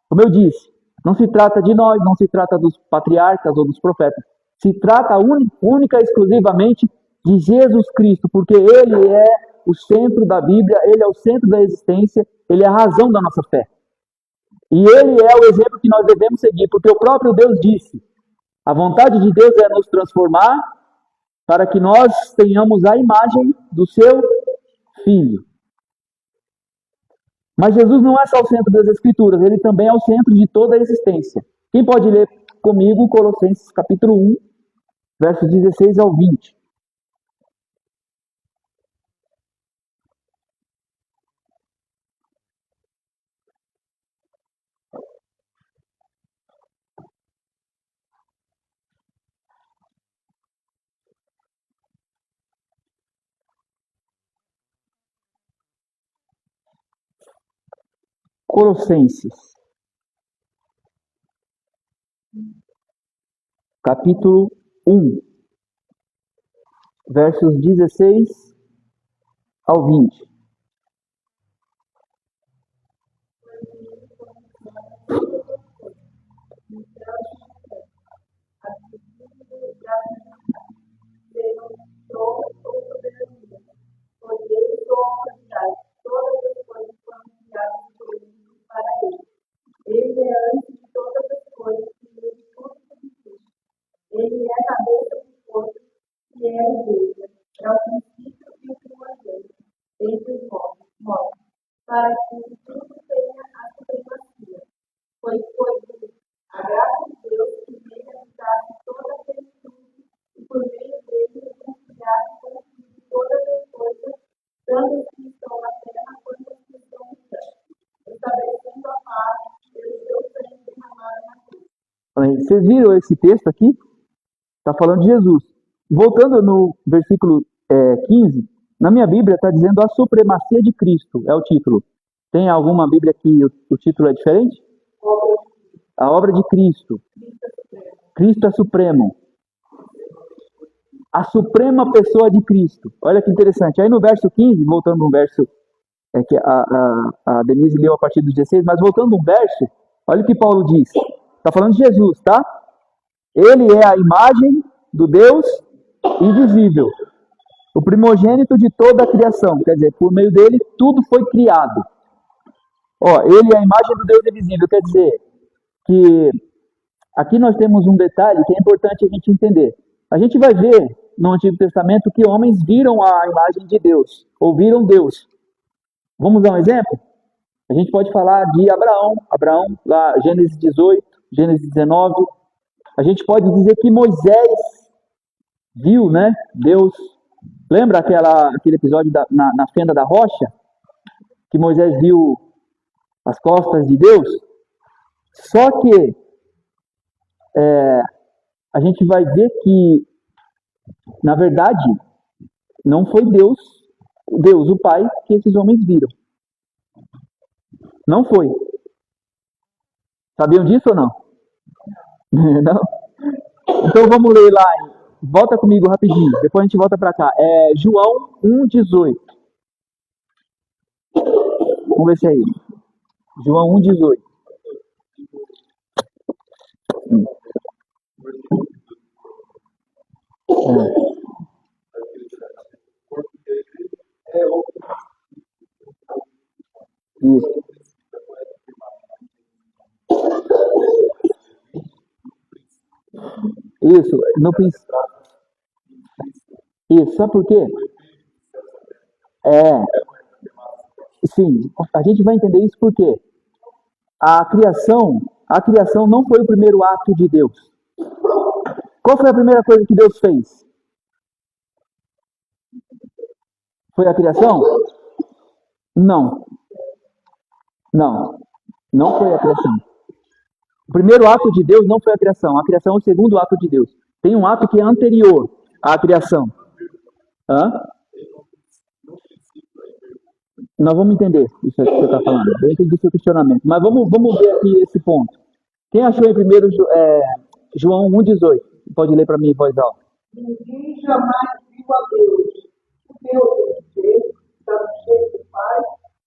como eu disse, não se trata de nós, não se trata dos patriarcas ou dos profetas. Se trata única e exclusivamente de Jesus Cristo, porque ele é o centro da Bíblia, ele é o centro da existência, ele é a razão da nossa fé. E ele é o exemplo que nós devemos seguir, porque o próprio Deus disse: a vontade de Deus é nos transformar para que nós tenhamos a imagem do seu Filho. Mas Jesus não é só o centro das Escrituras, ele também é o centro de toda a existência. Quem pode ler comigo Colossenses capítulo 1, versos 16 ao 20? Colossenses, capítulo 1, versos 16 ao 20. Ele é antes de todas as coisas, e ele tudo subsiste. Ele é a cabeça do corpo, que é a igreja, é o princípio e o primogênito, entre os mortos, para que tudo tenha a supremacia. Pois foi a graça de Deus que veio habitar toda a plenitude, e por meio dele reconciliar com o Filho todas as coisas, tanto as que estão na terra quanto as que estão no céu, estabelecendo a paz pelo seu sangue derramado na cruz. Vocês viram esse texto aqui? Está falando de Jesus. Voltando no versículo 15, na minha Bíblia está dizendo a supremacia de Cristo, é o título. Tem alguma Bíblia que o título é diferente? A obra de Cristo. Cristo é supremo. A suprema pessoa de Cristo. Olha que interessante. Aí no verso 15, voltando no verso que a Denise leu a partir do 16, mas voltando um verso, olha o que Paulo diz. Está falando de Jesus, tá? Ele é a imagem do Deus invisível, o primogênito de toda a criação. Quer dizer, por meio dele tudo foi criado. Ele é a imagem do Deus invisível. Quer dizer que aqui nós temos um detalhe que é importante a gente entender. A gente vai ver no Antigo Testamento que homens viram a imagem de Deus, ou viram Deus. Vamos dar um exemplo? A gente pode falar de Abraão, lá Gênesis 18, Gênesis 19, A gente pode dizer que Moisés viu, né? Deus. Lembra aquele episódio na fenda da rocha? Que Moisés viu as costas de Deus? Só que a gente vai ver que, na verdade, não foi Deus, o Pai, que esses homens viram. Não foi. Sabiam disso ou não? Não? Então vamos ler lá. Volta comigo rapidinho. Depois a gente volta para cá. João 1,18. Vamos ver se é ele. João 1,18. Isso. Isso, no princípio. Isso, sabe por quê? Sim, a gente vai entender isso porque a criação não foi o primeiro ato de Deus. Qual foi a primeira coisa que Deus fez? Foi a criação? Não. Não foi a criação. O primeiro ato de Deus não foi a criação. A criação é o segundo ato de Deus. Tem um ato que é anterior à criação. Nós vamos entender isso que você está falando. Eu entendi seu questionamento. Mas vamos ver aqui esse ponto. Quem achou em primeiro João 1,18? Pode ler para mim em voz alta. Ninguém jamais viu a Deus. O Deus de Deus está no seio do Pai,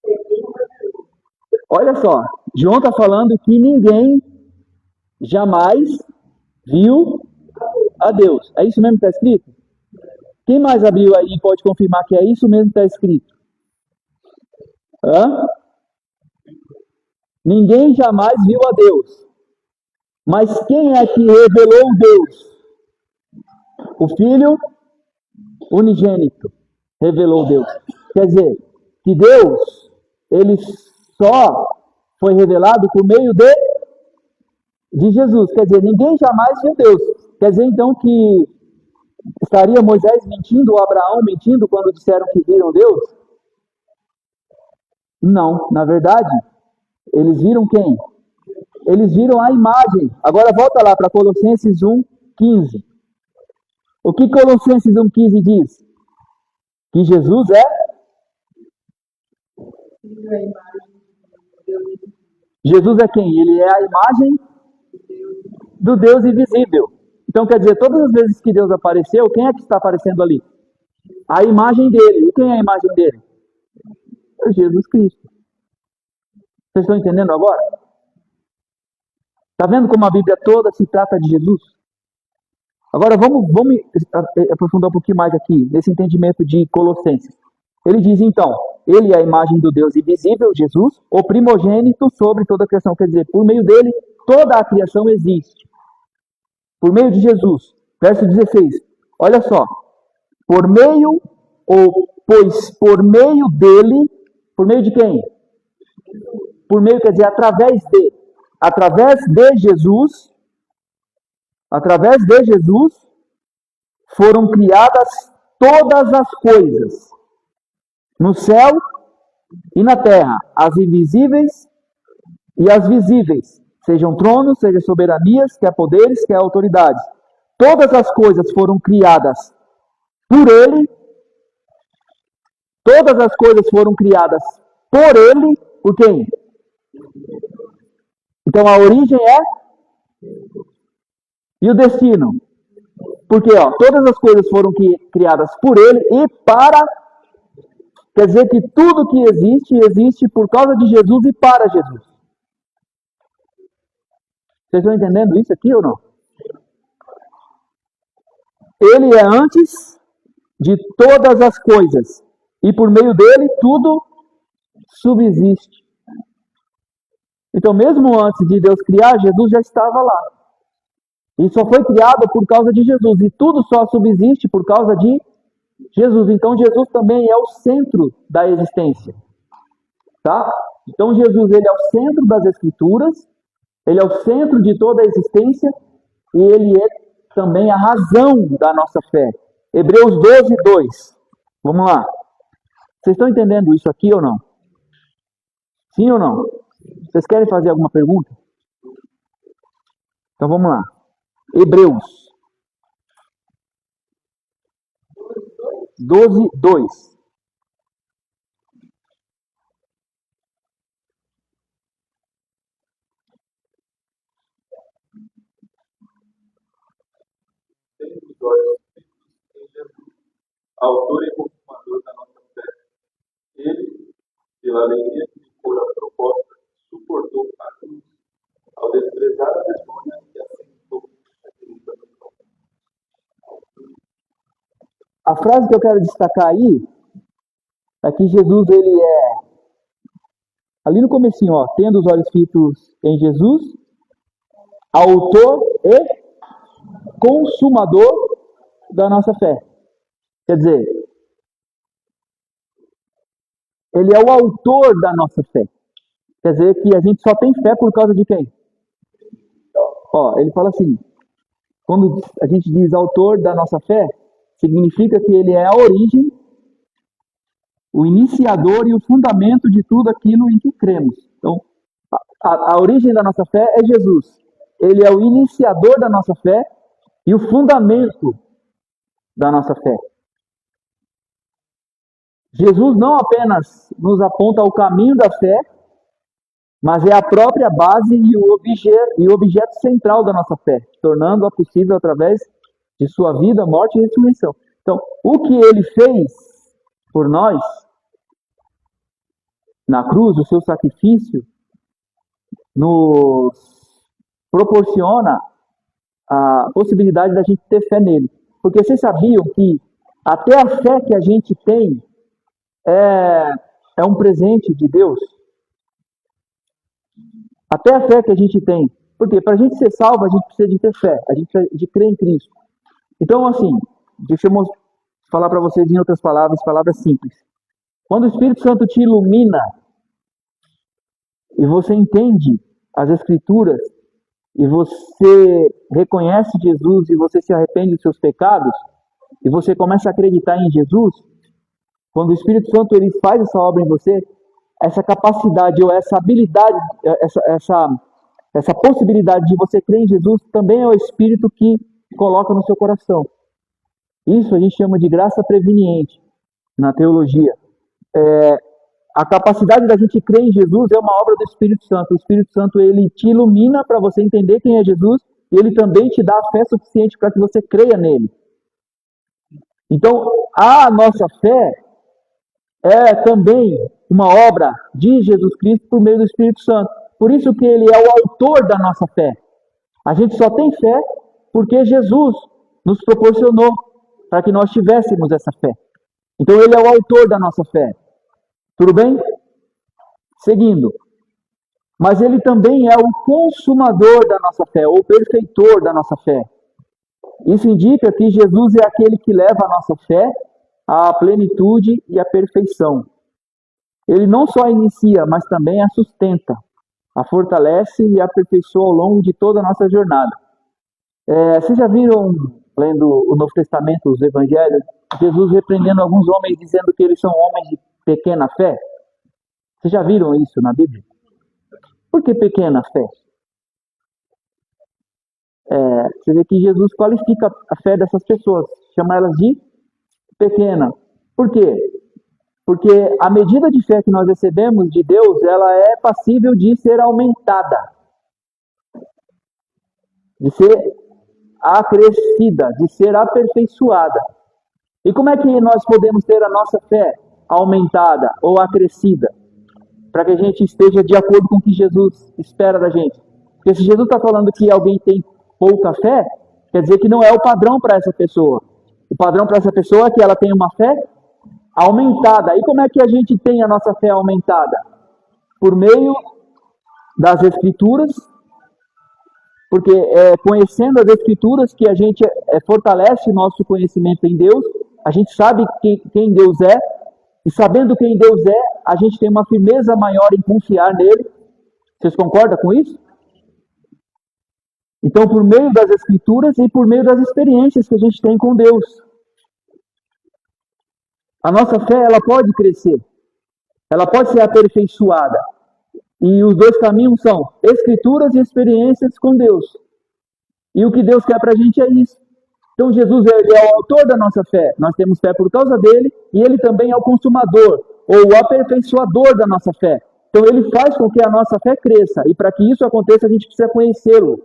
é quem o revelou. Olha só, João está falando que ninguém jamais viu a Deus. É isso mesmo que está escrito? Quem mais abriu aí e pode confirmar que é isso mesmo que está escrito? Ninguém jamais viu a Deus. Mas quem é que revelou Deus? O Filho unigênito revelou Deus. Quer dizer, que Deus, ele só foi revelado por meio de Jesus. Quer dizer, ninguém jamais viu Deus. Quer dizer, então, que estaria Moisés mentindo ou Abraão mentindo quando disseram que viram Deus? Não, na verdade, eles viram quem? Eles viram a imagem. Agora volta lá para Colossenses 1,15. O que Colossenses 1,15 diz? Que Jesus é? Jesus é quem? Ele é a imagem do Deus invisível. Então quer dizer, todas as vezes que Deus apareceu, quem é que está aparecendo ali? A imagem dele. E quem é a imagem dele? É Jesus Cristo. Vocês estão entendendo agora? Está vendo como a Bíblia toda se trata de Jesus? Agora vamos aprofundar um pouquinho mais aqui, nesse entendimento de Colossenses. Ele diz então, ele é a imagem do Deus invisível, Jesus, o primogênito sobre toda a criação. Quer dizer, por meio dele, toda a criação existe. Por meio de Jesus. Verso 16. Olha só. Por meio dele, por meio de quem? Por meio, quer dizer, através de Jesus, foram criadas todas as coisas, no céu e na terra, as invisíveis e as visíveis, sejam tronos, sejam soberanias, quer poderes, quer autoridades. Todas as coisas foram criadas por ele, todas as coisas foram criadas por ele, por quem? Então a origem é? E o destino? Porque todas as coisas foram criadas por ele e para. Quer dizer que tudo que existe por causa de Jesus e para Jesus. Vocês estão entendendo isso aqui ou não? Ele é antes de todas as coisas. E por meio dele tudo subsiste. Então, mesmo antes de Deus criar, Jesus já estava lá. E só foi criado por causa de Jesus. E tudo só subsiste por causa de Jesus. Então, Jesus também é o centro da existência. Tá? Então, Jesus ele é o centro das Escrituras. Ele é o centro de toda a existência. e ele é também a razão da nossa fé. Hebreus 12, 2. Vamos lá. Vocês estão entendendo isso aqui ou não? Sim ou não? Vocês querem fazer alguma pergunta? Então vamos lá. Hebreus 12, 2. Tendo os olhos fixos em Jesus, autor e consumador da nossa fé. Ele, pela alegria que lhe fora proposta, suportou a cruz, ao desprezar a vergonha e assentou à direita do trono. A frase que eu quero destacar aí é que Jesus, ele é, ali no comecinho, ó, tendo os olhos fitos em Jesus, autor e consumador da nossa fé. Quer dizer, ele é o autor da nossa fé. Quer dizer que a gente só tem fé por causa de quem? Ó, ele fala assim, quando a gente diz autor da nossa fé, significa que ele é a origem, o iniciador e o fundamento de tudo aquilo em que cremos. Então, a origem da nossa fé é Jesus. Ele é o iniciador da nossa fé e o fundamento da nossa fé. Jesus não apenas nos aponta o caminho da fé, mas é a própria base e o objeto central da nossa fé, tornando-a possível através de sua vida, morte e ressurreição. Então, o que ele fez por nós, na cruz, o seu sacrifício, nos proporciona a possibilidade da gente ter fé nele. Porque vocês sabiam que até a fé que a gente tem é um presente de Deus? Até a fé que a gente tem. Porque para a gente ser salvo, a gente precisa de ter fé, a gente precisa de crer em Cristo. Então, assim, deixa eu falar para vocês em outras palavras simples. Quando o Espírito Santo te ilumina e você entende as Escrituras e você reconhece Jesus e você se arrepende dos seus pecados e você começa a acreditar em Jesus, quando o Espírito Santo ele faz essa obra em você, essa capacidade ou essa habilidade, essa possibilidade de você crer em Jesus também é o Espírito que coloca no seu coração. Isso a gente chama de graça preveniente na teologia. A capacidade da gente crer em Jesus é uma obra do Espírito Santo. O Espírito Santo ele te ilumina para você entender quem é Jesus e ele também te dá a fé suficiente para que você creia nele. Então, a nossa fé é também uma obra de Jesus Cristo por meio do Espírito Santo. Por isso que ele é o autor da nossa fé. A gente só tem fé porque Jesus nos proporcionou para que nós tivéssemos essa fé. Então ele é o autor da nossa fé. Tudo bem? Seguindo. Mas ele também é o consumador da nossa fé, ou perfeitor da nossa fé. Isso indica que Jesus é aquele que leva a nossa fé à plenitude e à perfeição. Ele não só inicia, mas também a sustenta, a fortalece e a aperfeiçoa ao longo de toda a nossa jornada. Vocês já viram, lendo o Novo Testamento, os Evangelhos, Jesus repreendendo alguns homens dizendo que eles são homens de pequena fé? Vocês já viram isso na Bíblia? Por que pequena fé? Você vê que Jesus qualifica a fé dessas pessoas, chama elas de pequena. Por quê? Porque a medida de fé que nós recebemos de Deus, ela é passível de ser aumentada, de ser acrescida, de ser aperfeiçoada. E como é que nós podemos ter a nossa fé aumentada ou acrescida? Para que a gente esteja de acordo com o que Jesus espera da gente. Porque se Jesus está falando que alguém tem pouca fé, quer dizer que não é o padrão para essa pessoa. O padrão para essa pessoa é que ela tem uma fé aumentada. E como é que a gente tem a nossa fé aumentada? Por meio das Escrituras, porque é conhecendo as Escrituras que a gente fortalece o nosso conhecimento em Deus, a gente sabe quem Deus é, e sabendo quem Deus é, a gente tem uma firmeza maior em confiar nele. Vocês concordam com isso? Então, por meio das Escrituras e por meio das experiências que a gente tem com Deus. A nossa fé, ela pode crescer. Ela pode ser aperfeiçoada. E os dois caminhos são Escrituras e experiências com Deus. E o que Deus quer para a gente é isso. Então, Jesus ele é o autor da nossa fé. Nós temos fé por causa dele. E ele também é o consumador, ou o aperfeiçoador da nossa fé. Então, ele faz com que a nossa fé cresça. E para que isso aconteça, a gente precisa conhecê-lo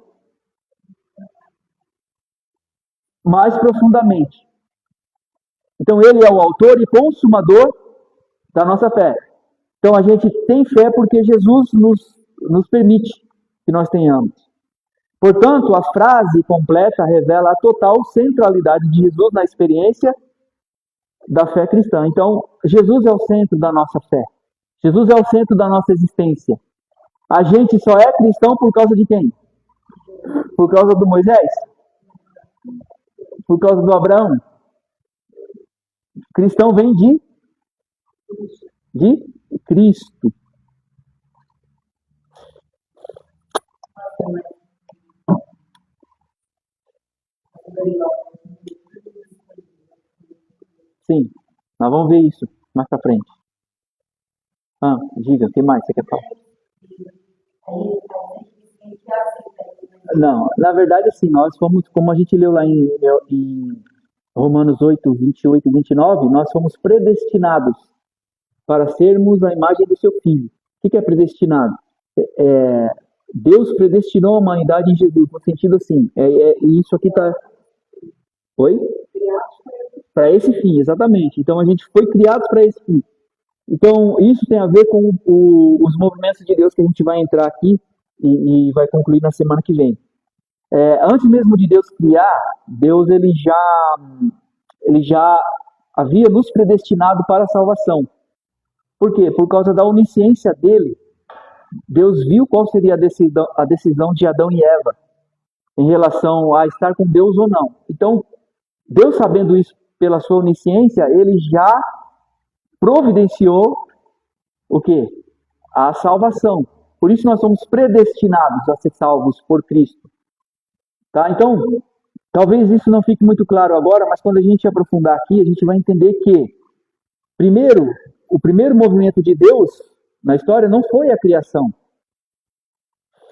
mais profundamente. Então, ele é o autor e consumador da nossa fé. Então, a gente tem fé porque Jesus nos permite que nós tenhamos. Portanto, a frase completa revela a total centralidade de Jesus na experiência da fé cristã. Então, Jesus é o centro da nossa fé. Jesus é o centro da nossa existência. A gente só é cristão por causa de quem? Por causa do Moisés? Por causa do Abraão? Cristão vem de Cristo. Sim, nós vamos ver isso mais pra frente. Diga, o que mais você quer falar? Não, na verdade, assim, nós fomos, como a gente leu lá em Romanos 8, 28 e 29, nós fomos predestinados para sermos a imagem do seu Filho. O que é predestinado? Deus predestinou a humanidade em Jesus, no sentido assim, isso aqui está... Oi? Para esse fim, exatamente. Então, a gente foi criado para esse fim. Então, isso tem a ver com os movimentos de Deus que a gente vai entrar aqui e vai concluir na semana que vem. Antes mesmo de Deus criar, Deus ele já havia nos predestinado para a salvação. Por quê? Por causa da onisciência dele, Deus viu qual seria a decisão de Adão e Eva em relação a estar com Deus ou não. Então, Deus, sabendo isso pela sua onisciência, ele já providenciou o quê? A salvação. Por isso nós somos predestinados a ser salvos por Cristo. Tá? Então, talvez isso não fique muito claro agora, mas quando a gente aprofundar aqui, a gente vai entender que, primeiro, o primeiro movimento de Deus na história não foi a criação.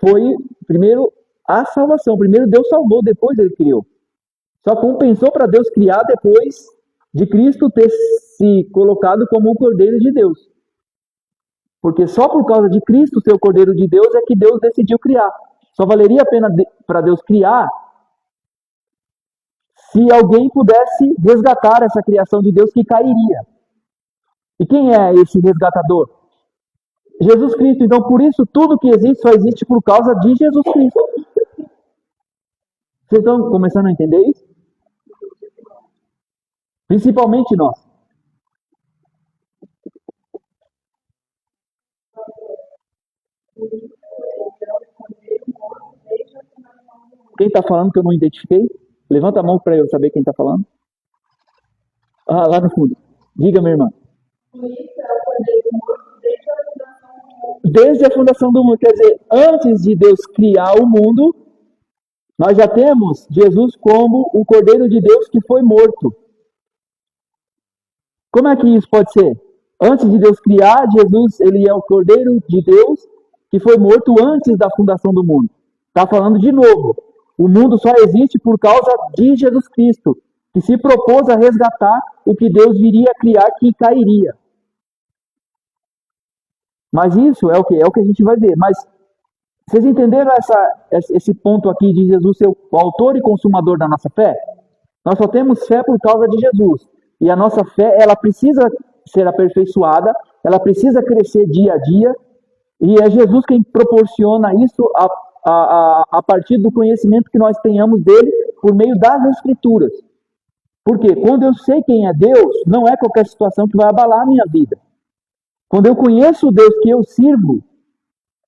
Foi, primeiro, a salvação. Primeiro Deus salvou, depois ele criou. Só compensou para Deus criar depois de Cristo ter se colocado como o Cordeiro de Deus. Porque só por causa de Cristo ser o Cordeiro de Deus é que Deus decidiu criar. Só valeria a pena para Deus criar se alguém pudesse resgatar essa criação de Deus que cairia. E quem é esse resgatador? Jesus Cristo. Então, por isso, tudo que existe só existe por causa de Jesus Cristo. Vocês estão começando a entender isso? Principalmente nós. Quem está falando que eu não identifiquei? Levanta a mão para eu saber quem está falando. Lá no fundo. Diga, minha irmã. Desde a fundação do mundo. Quer dizer, antes de Deus criar o mundo, nós já temos Jesus como o Cordeiro de Deus que foi morto. Como é que isso pode ser? Antes de Deus criar, Jesus ele é o Cordeiro de Deus que foi morto antes da fundação do mundo. Está falando de novo. O mundo só existe por causa de Jesus Cristo, que se propôs a resgatar o que Deus viria a criar que cairia. Mas isso é o que? É o que a gente vai ver. Mas vocês entenderam esse ponto aqui de Jesus ser o autor e consumador da nossa fé? Nós só temos fé por causa de Jesus. E a nossa fé, ela precisa ser aperfeiçoada, ela precisa crescer dia a dia, e é Jesus quem proporciona isso a partir do conhecimento que nós tenhamos dele por meio das Escrituras. Por quê? Quando eu sei quem é Deus, não é qualquer situação que vai abalar a minha vida. Quando eu conheço o Deus que eu sirvo,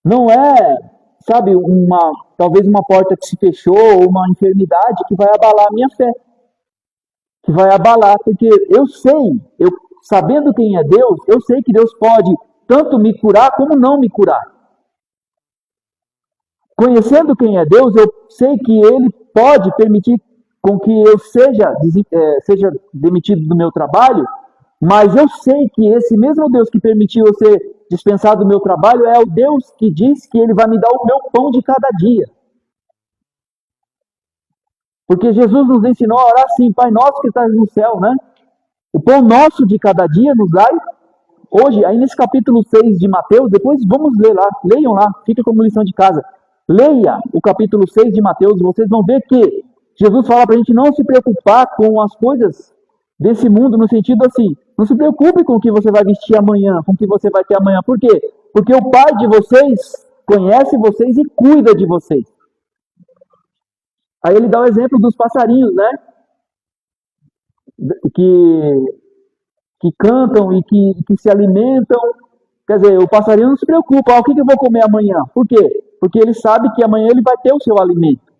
não é, sabe, talvez uma porta que se fechou ou uma enfermidade que vai abalar a minha fé. Que vai abalar, porque eu sei, sabendo quem é Deus, eu sei que Deus pode tanto me curar como não me curar. Conhecendo quem é Deus, eu sei que Ele pode permitir com que eu seja demitido do meu trabalho, mas eu sei que esse mesmo Deus que permitiu eu ser dispensado do meu trabalho é o Deus que diz que Ele vai me dar o meu pão de cada dia. Porque Jesus nos ensinou a orar assim: Pai nosso que estás no céu, né? O pão nosso de cada dia nos dai hoje. Aí nesse capítulo 6 de Mateus, depois vamos ler lá, leiam lá, fica como lição de casa. Leia o capítulo 6 de Mateus, vocês vão ver que Jesus fala para a gente não se preocupar com as coisas desse mundo, no sentido assim, não se preocupe com o que você vai vestir amanhã, com o que você vai ter amanhã. Por quê? Porque o Pai de vocês conhece vocês e cuida de vocês. Aí ele dá o exemplo dos passarinhos, né? Que cantam e que se alimentam. Quer dizer, o passarinho não se preocupa, o que eu vou comer amanhã? Por quê? Porque ele sabe que amanhã ele vai ter o seu alimento.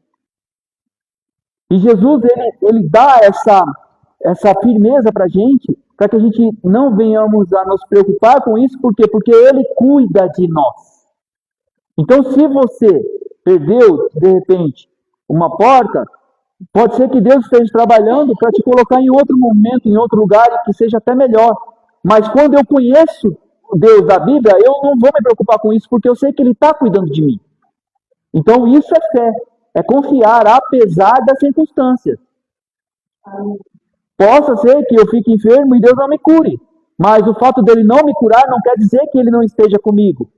E Jesus, ele dá essa firmeza para a gente, para que a gente não venhamos a nos preocupar com isso. Por quê? Porque ele cuida de nós. Então, se você perdeu, de repente, uma porta, pode ser que Deus esteja trabalhando para te colocar em outro momento, em outro lugar, e que seja até melhor. Mas quando eu conheço Deus da Bíblia, eu não vou me preocupar com isso, porque eu sei que Ele está cuidando de mim. Então isso é fé, é confiar apesar das circunstâncias. Possa ser que eu fique enfermo e Deus não me cure, mas o fato dele não me curar não quer dizer que Ele não esteja comigo.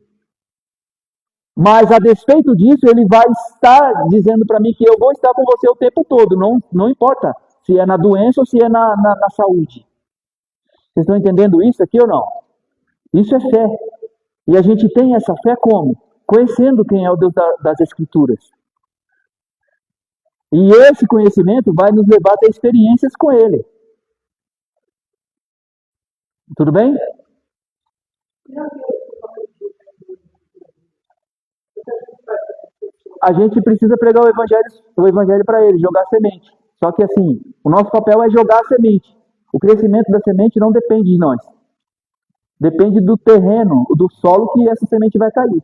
Mas a despeito disso, Ele vai estar dizendo para mim que eu vou estar com você o tempo todo, não importa se é na doença ou se é na saúde. Vocês estão entendendo isso aqui ou não? Isso é fé. E a gente tem essa fé como? Conhecendo quem é o Deus das Escrituras. E esse conhecimento vai nos levar a ter experiências com Ele. Tudo bem? A gente precisa pregar o evangelho para ele, jogar semente. Só que assim, o nosso papel é jogar a semente. O crescimento da semente não depende de nós. Depende do terreno, do solo que essa semente vai cair.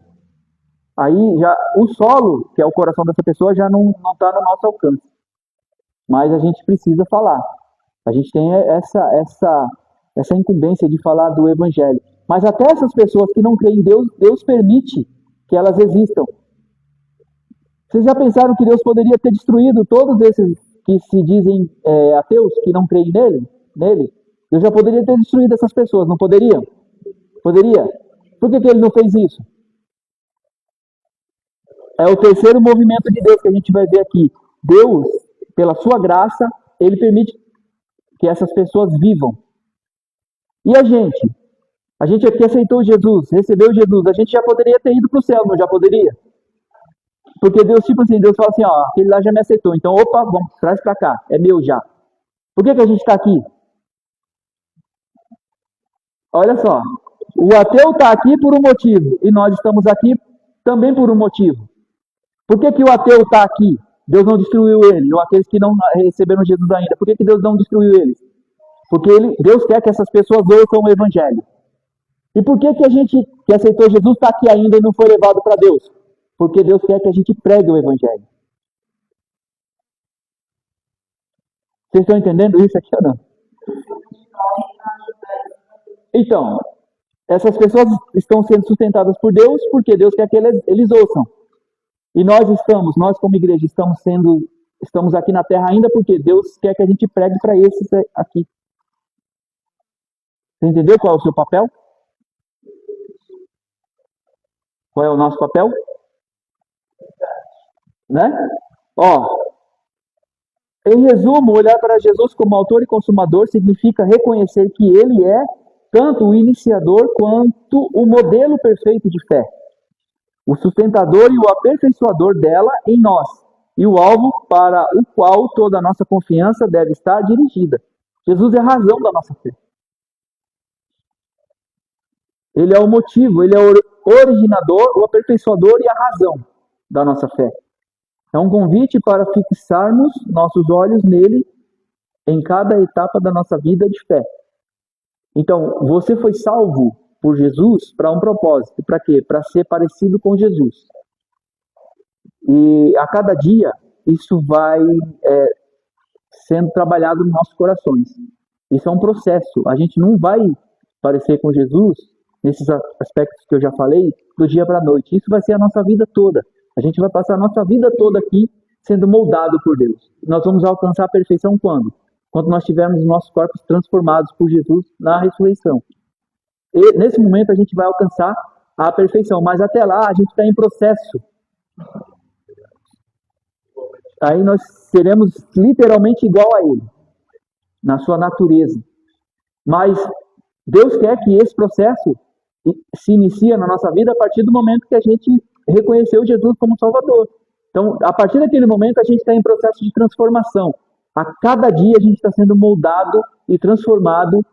Aí já o solo, que é o coração dessa pessoa, já não está no nosso alcance. Mas a gente precisa falar. A gente tem essa incumbência de falar do evangelho. Mas até essas pessoas que não creem em Deus, Deus permite que elas existam. Vocês já pensaram que Deus poderia ter destruído todos esses que se dizem ateus, que não creem nele? Deus já poderia ter destruído essas pessoas, não poderia? Poderia. Por que Ele não fez isso? É o terceiro movimento de Deus que a gente vai ver aqui. Deus, pela sua graça, Ele permite que essas pessoas vivam. E a gente? A gente aqui aceitou Jesus, recebeu Jesus, a gente já poderia ter ido para o céu, não já poderia? Porque Deus, Deus fala assim, ó, aquele lá já me aceitou, então, opa, vamos, traz para cá, é meu já. Por que a gente está aqui? Olha só, o ateu está aqui por um motivo, e nós estamos aqui também por um motivo. Por que o ateu está aqui? Deus não destruiu ele, ou aqueles que não receberam Jesus ainda, por que Deus não destruiu eles? Porque Deus quer que essas pessoas ouçam o evangelho. E por que a gente que aceitou Jesus está aqui ainda e não foi levado para Deus? Porque Deus quer que a gente pregue o evangelho. Vocês estão entendendo isso aqui ou não? Então, essas pessoas estão sendo sustentadas por Deus porque Deus quer que eles ouçam. E nós como igreja, estamos aqui na terra ainda porque Deus quer que a gente pregue para esses aqui. Você entendeu qual é o seu papel? Qual é o nosso papel? Né? Em resumo, olhar para Jesus como autor e consumador significa reconhecer que Ele é tanto o iniciador quanto o modelo perfeito de fé, o sustentador e o aperfeiçoador dela em nós, e o alvo para o qual toda a nossa confiança deve estar dirigida. Jesus é a razão da nossa fé. Ele é o motivo, Ele é o originador, o aperfeiçoador e a razão da nossa fé. É um convite para fixarmos nossos olhos nele em cada etapa da nossa vida de fé. Então, você foi salvo por Jesus para um propósito. Para quê? Para ser parecido com Jesus. E a cada dia isso vai sendo trabalhado nos nossos corações. Isso é um processo. A gente não vai parecer com Jesus, nesses aspectos que eu já falei, do dia para a noite. Isso vai ser a nossa vida toda. A gente vai passar a nossa vida toda aqui sendo moldado por Deus. Nós vamos alcançar a perfeição quando? Quando nós tivermos nossos corpos transformados por Jesus na ressurreição. E nesse momento a gente vai alcançar a perfeição, mas até lá a gente está em processo. Aí nós seremos literalmente igual a Ele, na sua natureza. Mas Deus quer que esse processo se inicie na nossa vida a partir do momento que a gente reconheceu Jesus como Salvador. Então, a partir daquele momento, a gente está em processo de transformação. A cada dia a gente está sendo moldado e transformado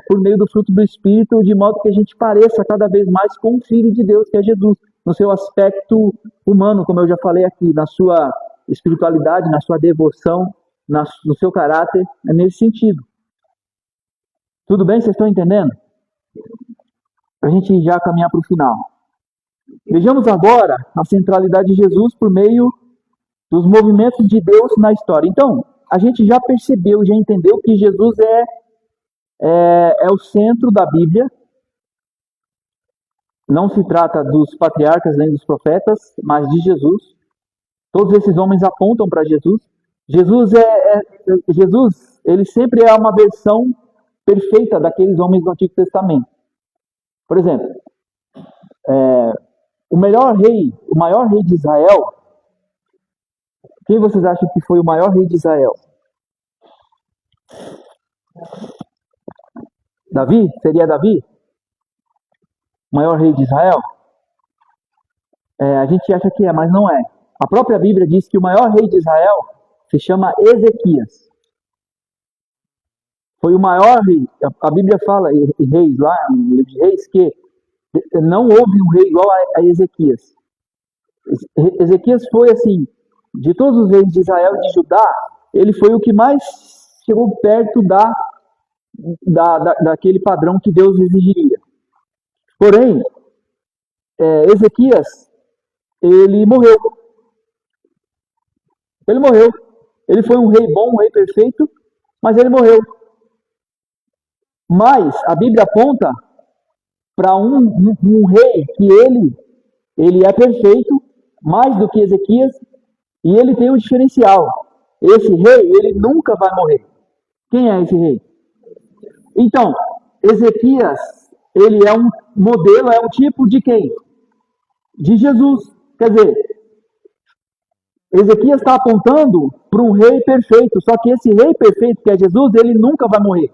por meio do fruto do Espírito, de modo que a gente pareça cada vez mais com o Filho de Deus, que é Jesus, no seu aspecto humano, como eu já falei aqui, na sua espiritualidade, na sua devoção, no seu caráter, é nesse sentido. Tudo bem? Vocês estão entendendo? Para a gente já caminhar para o final. Vejamos agora a centralidade de Jesus por meio dos movimentos de Deus na história. Então, a gente já percebeu, já entendeu que Jesus é o centro da Bíblia. Não se trata dos patriarcas nem dos profetas, mas de Jesus. Todos esses homens apontam para Jesus. Jesus, ele sempre é uma versão perfeita daqueles homens do Antigo Testamento. Por exemplo, o maior rei de Israel, quem vocês acham que foi o maior rei de Israel? Davi? Seria Davi? O maior rei de Israel? A gente acha que é, mas não é. A própria Bíblia diz que o maior rei de Israel se chama Ezequias. Foi o maior rei. A Bíblia fala em reis lá, no livro de Reis, que não houve um rei igual a Ezequias. Ezequias foi assim, de todos os reis de Israel e de Judá, ele foi o que mais chegou perto daquele padrão que Deus exigiria. Porém, Ezequias, ele morreu. Ele morreu. Ele foi um rei bom, um rei perfeito, mas ele morreu. Mas a Bíblia aponta para um rei que ele é perfeito, mais do que Ezequias, e ele tem um diferencial. Esse rei, ele nunca vai morrer. Quem é esse rei? Então, Ezequias, ele é um modelo, é um tipo de quem? De Jesus. Quer dizer, Ezequias está apontando para um rei perfeito, só que esse rei perfeito, que é Jesus, ele nunca vai morrer.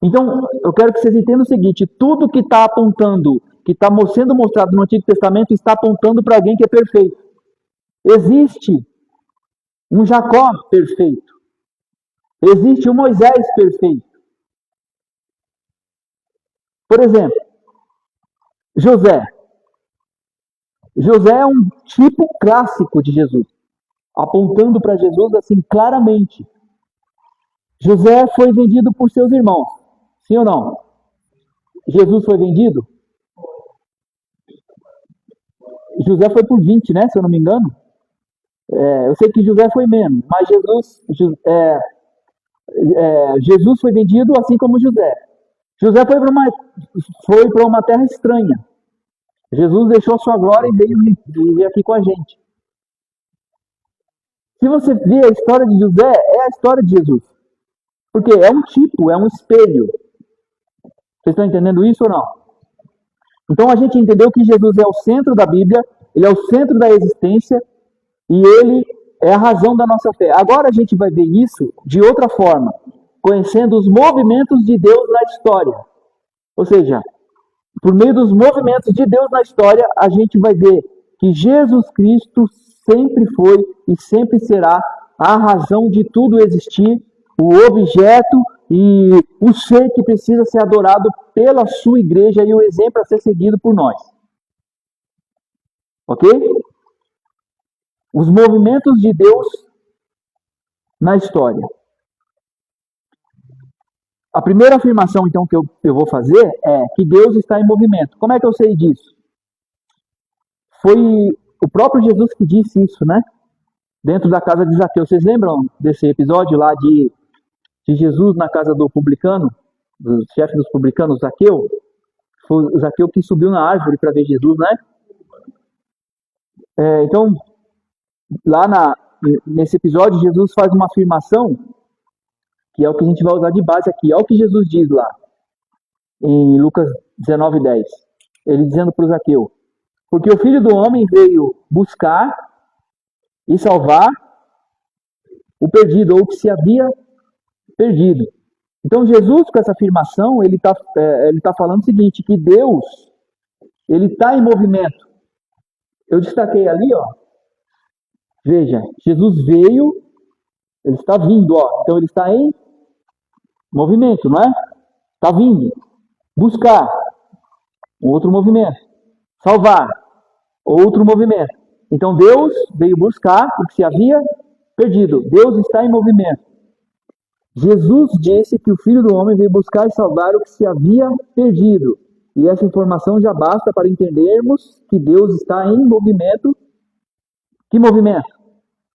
Então, eu quero que vocês entendam o seguinte, tudo que está apontando, que está sendo mostrado no Antigo Testamento, está apontando para alguém que é perfeito. Existe um Jacó perfeito. Existe um Moisés perfeito. Por exemplo, José. José é um tipo clássico de Jesus, apontando para Jesus assim claramente. José foi vendido por seus irmãos, sim ou não? Jesus foi vendido? José foi por 20, né? Se eu não me engano. Eu sei que José foi menos, mas Jesus foi vendido assim como José. José foi para uma terra estranha. Jesus deixou sua glória e veio viver aqui com a gente. Se você ver a história de José, é a história de Jesus. Porque é um tipo, é um espelho. Vocês estão entendendo isso ou não? Então a gente entendeu que Jesus é o centro da Bíblia, ele é o centro da existência e ele é a razão da nossa fé. Agora a gente vai ver isso de outra forma, conhecendo os movimentos de Deus na história. Ou seja, por meio dos movimentos de Deus na história, a gente vai ver que Jesus Cristo sempre foi e sempre será a razão de tudo existir, o objeto e o ser que precisa ser adorado pela sua igreja e o exemplo a ser seguido por nós. Ok? Os movimentos de Deus na história. A primeira afirmação, então, que eu vou fazer é que Deus está em movimento. Como é que eu sei disso? Foi o próprio Jesus que disse isso, né? Dentro da casa de Zaqueu. Vocês lembram desse episódio lá de Jesus na casa do publicano, do chefe dos publicanos, Zaqueu? Foi o Zaqueu que subiu na árvore para ver Jesus, né? Então, nesse episódio, Jesus faz uma afirmação, que é o que a gente vai usar de base aqui. Olha o que Jesus diz lá, em Lucas 19:10. Ele dizendo para o Zaqueu: porque o Filho do Homem veio buscar e salvar o perdido, ou o que se havia perdido. Então, Jesus, com essa afirmação, ele tá falando o seguinte, que Deus, ele está em movimento. Eu destaquei ali, ó. Veja, Jesus veio, ele está vindo, ó. Então, ele está em movimento, não é? Está vindo. Buscar, um outro movimento. Salvar, outro movimento. Então, Deus veio buscar o que se havia perdido. Deus está em movimento. Jesus disse que o Filho do Homem veio buscar e salvar o que se havia perdido. E essa informação já basta para entendermos que Deus está em movimento. Que movimento?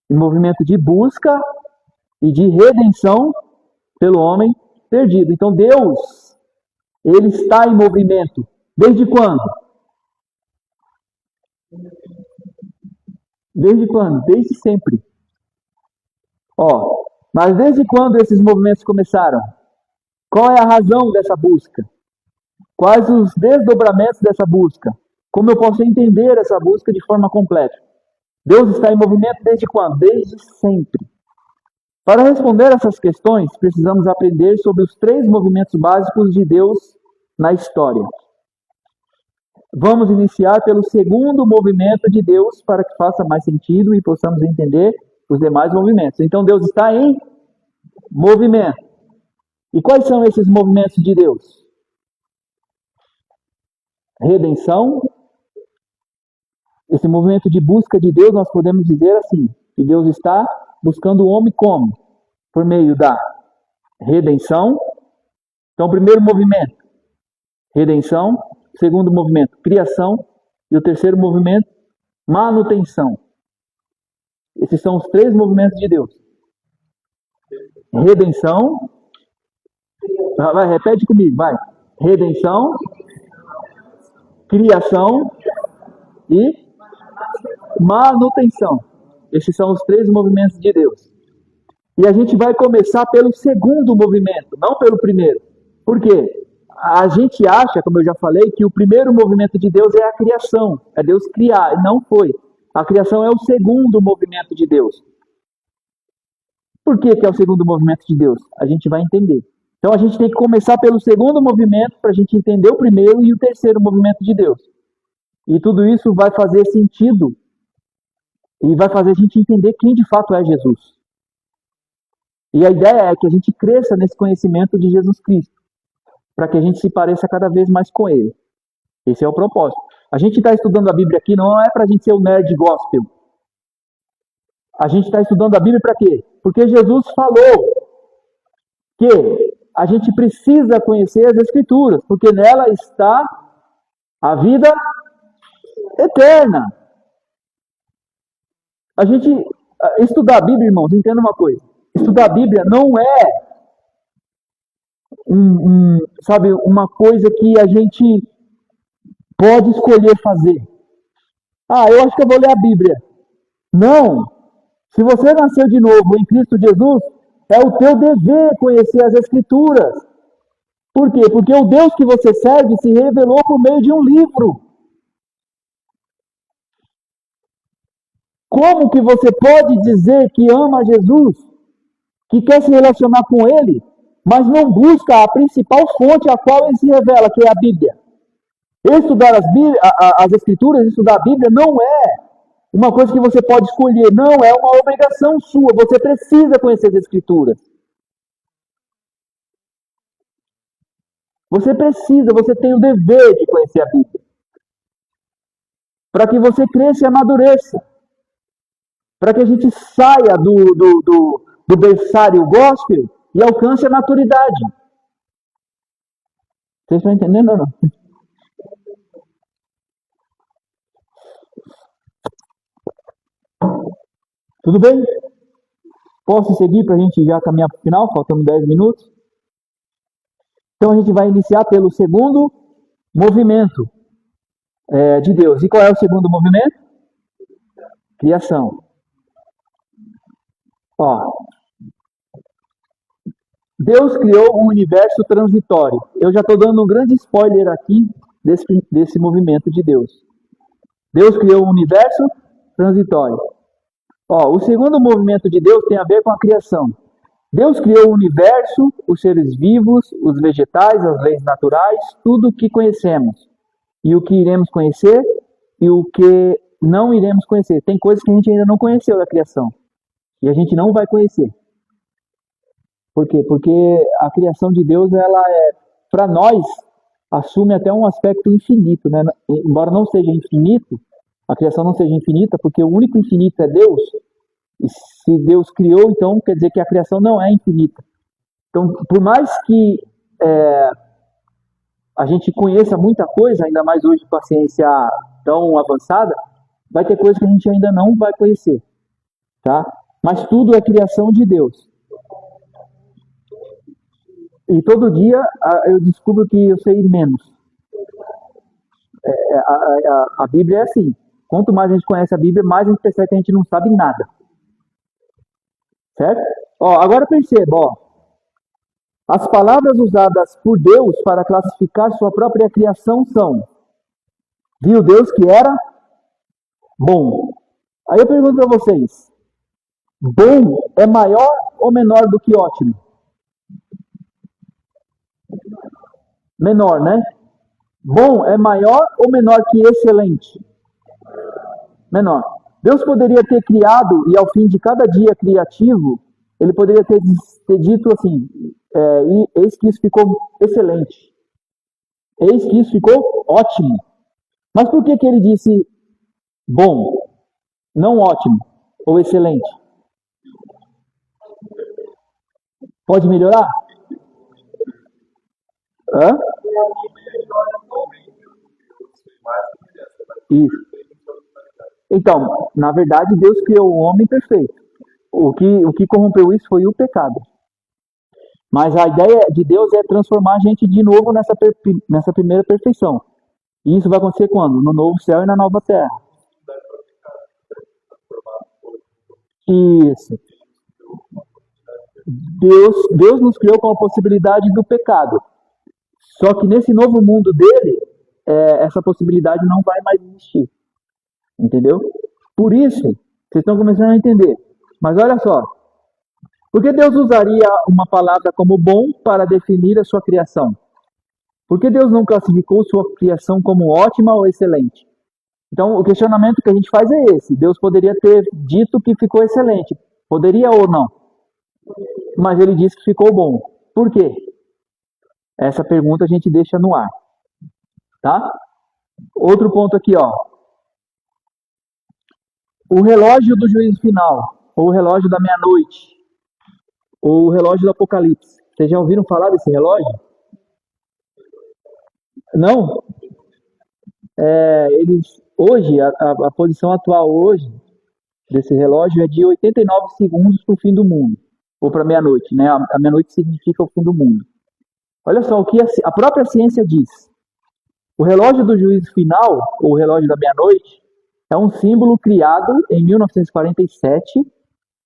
Em movimento de busca e de redenção pelo homem perdido. Então Deus, ele está em movimento. Desde quando? Desde quando? Desde sempre. Ó, mas desde quando esses movimentos começaram? Qual é a razão dessa busca? Quais os desdobramentos dessa busca? Como eu posso entender essa busca de forma completa? Deus está em movimento desde quando? Desde sempre. Para responder essas questões, precisamos aprender sobre os 3 movimentos básicos de Deus na história. Vamos iniciar pelo segundo movimento de Deus para que faça mais sentido e possamos entender os demais movimentos. Então Deus está em movimento. E quais são esses movimentos de Deus? Redenção. Esse movimento de busca de Deus, nós podemos dizer assim, que Deus está buscando o homem como? Por meio da redenção. Então, primeiro movimento, redenção. Segundo movimento, criação. E o terceiro movimento, manutenção. Esses são os 3 movimentos de Deus. Redenção. Vai, repete comigo, vai. Redenção, criação e manutenção. Esses são os 3 movimentos de Deus. E a gente vai começar pelo segundo movimento, não pelo primeiro. Por quê? A gente acha, como eu já falei, que o primeiro movimento de Deus é a criação. É Deus criar. E não foi. A criação é o segundo movimento de Deus. Por que é o segundo movimento de Deus? A gente vai entender. Então a gente tem que começar pelo segundo movimento para a gente entender o primeiro e o terceiro movimento de Deus. E tudo isso vai fazer sentido e vai fazer a gente entender quem de fato é Jesus. E a ideia é que a gente cresça nesse conhecimento de Jesus Cristo, para que a gente se pareça cada vez mais com Ele. Esse é o propósito. A gente está estudando a Bíblia aqui não é para a gente ser o nerd gospel. A gente está estudando a Bíblia para quê? Porque Jesus falou que a gente precisa conhecer as Escrituras, porque nela está a vida eterna. A gente estudar a Bíblia, irmãos, entenda uma coisa. Estudar a Bíblia não é sabe, uma coisa que a gente pode escolher fazer. Eu acho que eu vou ler a Bíblia. Não. Se você nasceu de novo em Cristo Jesus, é o teu dever conhecer as Escrituras. Por quê? Porque o Deus que você serve se revelou por meio de um livro. Como que você pode dizer que ama Jesus, que quer se relacionar com Ele, mas não busca a principal fonte a qual Ele se revela, que é a Bíblia? Estudar as Escrituras, estudar a Bíblia, não é uma coisa que você pode escolher, não, é uma obrigação sua, você precisa conhecer as Escrituras. Você precisa, você tem o dever de conhecer a Bíblia. Para que você cresça e amadureça. Para que a gente saia do berçário gospel e alcance a maturidade. Vocês estão entendendo ou não? Tudo bem? Posso seguir para a gente já caminhar para o final? Faltando 10 minutos. Então a gente vai iniciar pelo segundo movimento de Deus. E qual é o segundo movimento? Criação. Ó, Deus criou um universo transitório. Eu já estou dando um grande spoiler aqui desse movimento de Deus. Deus criou um universo transitório. Ó, o segundo movimento de Deus tem a ver com a criação. Deus criou o universo, os seres vivos, os vegetais, as leis naturais, tudo o que conhecemos. E o que iremos conhecer e o que não iremos conhecer. Tem coisas que a gente ainda não conheceu da criação. E a gente não vai conhecer. Por quê? Porque a criação de Deus, ela para nós, assume até um aspecto infinito, né? Embora não seja infinito, a criação não seja infinita, porque o único infinito é Deus. E se Deus criou, então quer dizer que a criação não é infinita. Então, por mais que a gente conheça muita coisa, ainda mais hoje com a ciência tão avançada, vai ter coisas que a gente ainda não vai conhecer, tá? Mas tudo é criação de Deus. E todo dia eu descubro que eu sei menos. A Bíblia é assim. Quanto mais a gente conhece a Bíblia, mais a gente percebe que a gente não sabe nada. Certo? Ó, agora perceba, ó. As palavras usadas por Deus para classificar sua própria criação são: viu Deus que era bom. Aí eu pergunto para vocês: bom é maior ou menor do que ótimo? Menor, né? Bom é maior ou menor que excelente? Menor. Deus poderia ter criado, e ao fim de cada dia criativo, ele poderia ter dito assim: eis que isso ficou excelente. Eis que isso ficou ótimo. Mas por que ele disse bom, não ótimo ou excelente? Pode melhorar? Hã? Isso. Então, na verdade, Deus criou o homem perfeito. O que corrompeu isso foi o pecado. Mas a ideia de Deus é transformar a gente de novo nessa primeira perfeição. E isso vai acontecer quando? No novo céu e na nova terra. Isso. Deus nos criou com a possibilidade do pecado. Só que nesse novo mundo dele, essa possibilidade não vai mais existir. Entendeu? Por isso, vocês estão começando a entender. Mas olha só. Por que Deus usaria uma palavra como bom para definir a sua criação? Por que Deus não classificou sua criação como ótima ou excelente? Então, o questionamento que a gente faz é esse. Deus poderia ter dito que ficou excelente. Poderia ou não? Mas ele disse que ficou bom. Por quê? Essa pergunta a gente deixa no ar. Tá? Outro ponto aqui, ó. O relógio do juízo final, ou o relógio da meia-noite, ou o relógio do Apocalipse. Vocês já ouviram falar desse relógio? Não? Hoje, a posição atual hoje desse relógio é de 89 segundos para o fim do mundo, ou para meia-noite, né? A meia-noite significa o fim do mundo. Olha só o que a própria ciência diz. O relógio do juízo final, ou o relógio da meia-noite, é um símbolo criado em 1947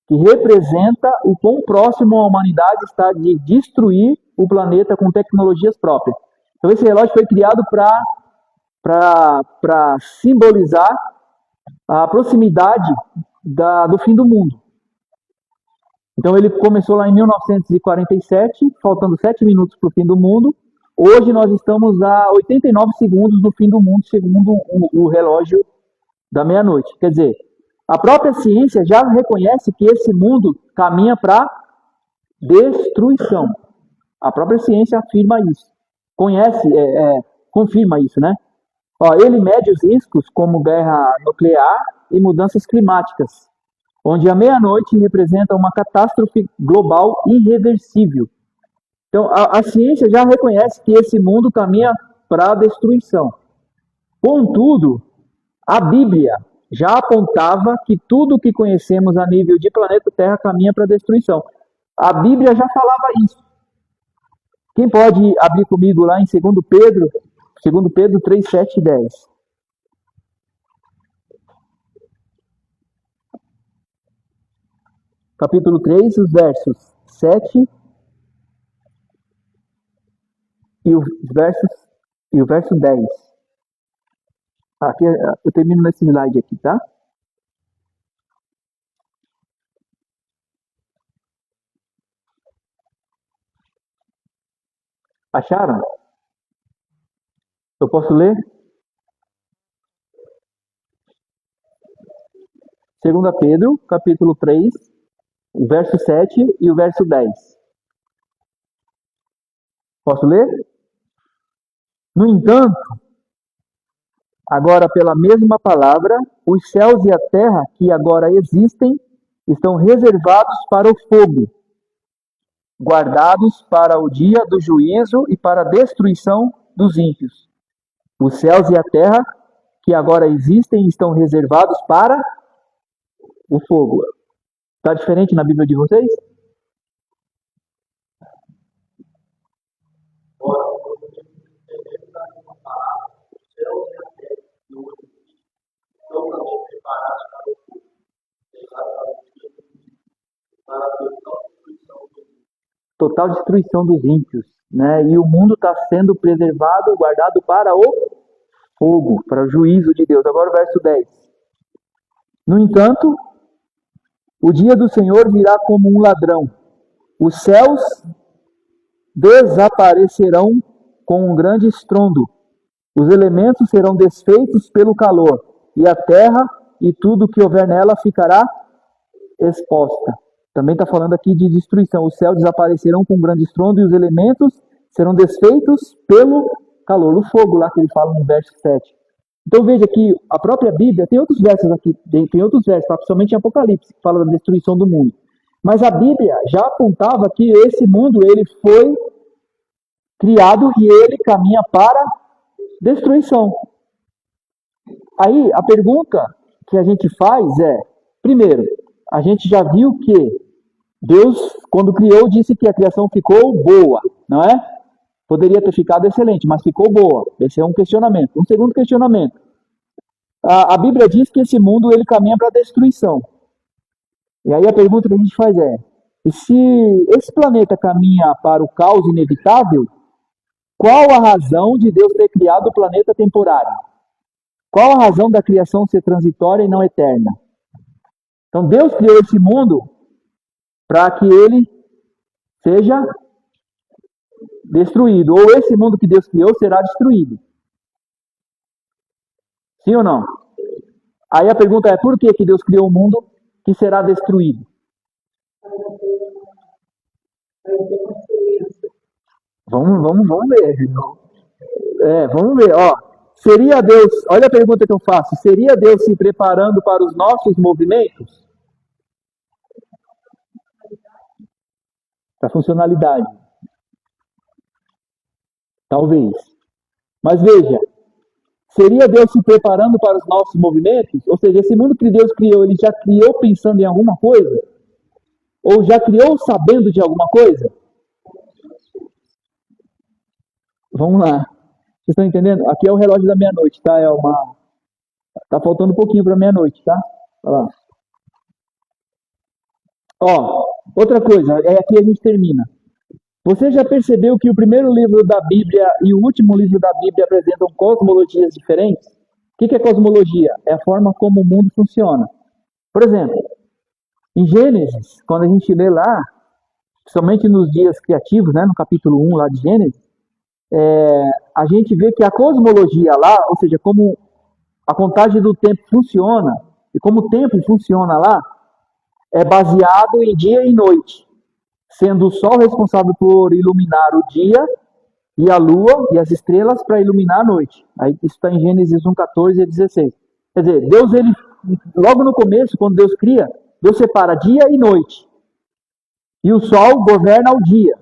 que representa o quão próximo a humanidade está de destruir o planeta com tecnologias próprias. Então esse relógio foi criado para simbolizar a proximidade do fim do mundo. Então ele começou lá em 1947, faltando 7 minutos para o fim do mundo. Hoje nós estamos a 89 segundos do fim do mundo, segundo o relógio da meia-noite. Quer dizer, a própria ciência já reconhece que esse mundo caminha para destruição. A própria ciência afirma isso. Confirma isso, né? Ó, ele mede os riscos como guerra nuclear e mudanças climáticas, onde a meia-noite representa uma catástrofe global irreversível. Então, a ciência já reconhece que esse mundo caminha para a destruição. Contudo, a Bíblia, já apontava que tudo o que conhecemos a nível de planeta Terra caminha para a destruição. A Bíblia já falava isso. Quem pode abrir comigo lá em 2 Pedro 3, 7 e 10. Capítulo 3, os versos 7 e o verso 10. Aqui, eu termino nesse slide aqui, tá? Acharam? Eu posso ler? 2 Pedro, capítulo 3, o verso 7 e o verso 10. Posso ler? No entanto, agora pela mesma palavra, os céus e a terra que agora existem estão reservados para o fogo, guardados para o dia do juízo e para a destruição dos ímpios. Os céus e a terra que agora existem estão reservados para o fogo. Está diferente na Bíblia de vocês? Total destruição dos ímpios, né? E o mundo está sendo preservado, guardado para o fogo, para o juízo de Deus. Agora o verso 10. No entanto, o dia do Senhor virá como um ladrão. Os céus desaparecerão com um grande estrondo. Os elementos serão desfeitos pelo calor, e a terra e tudo que houver nela ficará exposta. Também está falando aqui de destruição. Os céus desaparecerão com um grande estrondo e os elementos serão desfeitos pelo calor. O fogo lá que ele fala no verso 7. Então veja que a própria Bíblia, tem outros versos aqui, tem outros versos, principalmente em Apocalipse, que fala da destruição do mundo. Mas a Bíblia já apontava que esse mundo ele foi criado e ele caminha para destruição. Aí a pergunta que a gente faz é, primeiro, a gente já viu que Deus, quando criou, disse que a criação ficou boa, não é? Poderia ter ficado excelente, mas ficou boa. Esse é um questionamento. Um segundo questionamento. A Bíblia diz que esse mundo ele caminha para a destruição. E aí a pergunta que a gente faz é, e se esse planeta caminha para o caos inevitável, qual a razão de Deus ter criado o planeta temporário? Qual a razão da criação ser transitória e não eterna? Então Deus criou esse mundo para que ele seja destruído. Ou esse mundo que Deus criou será destruído. Sim ou não? Aí a pergunta é, por que Deus criou um mundo que será destruído? Vamos ver. Vamos ver. Seria Deus, olha a pergunta que eu faço, seria Deus se preparando para os nossos movimentos? Para a funcionalidade. Talvez. Mas veja, seria Deus se preparando para os nossos movimentos? Ou seja, esse mundo que Deus criou, ele já criou pensando em alguma coisa? Ou já criou sabendo de alguma coisa? Vamos lá. Vocês estão entendendo? Aqui é o relógio da meia-noite, tá? Tá faltando um pouquinho para meia-noite, tá? Olha lá. Outra coisa, aqui a gente termina. Você já percebeu que o primeiro livro da Bíblia e o último livro da Bíblia apresentam cosmologias diferentes? O que é cosmologia? É a forma como o mundo funciona. Por exemplo, em Gênesis, quando a gente lê lá, principalmente nos dias criativos, né, no capítulo 1 lá de Gênesis, a gente vê que a cosmologia lá, ou seja, como a contagem do tempo funciona, e como o tempo funciona lá, é baseado em dia e noite, sendo o Sol responsável por iluminar o dia, e a Lua e as estrelas para iluminar a noite. Aí isso está em Gênesis 1, 14 a 16. Quer dizer, Deus, logo no começo, quando Deus cria, Deus separa dia e noite. E o Sol governa o dia.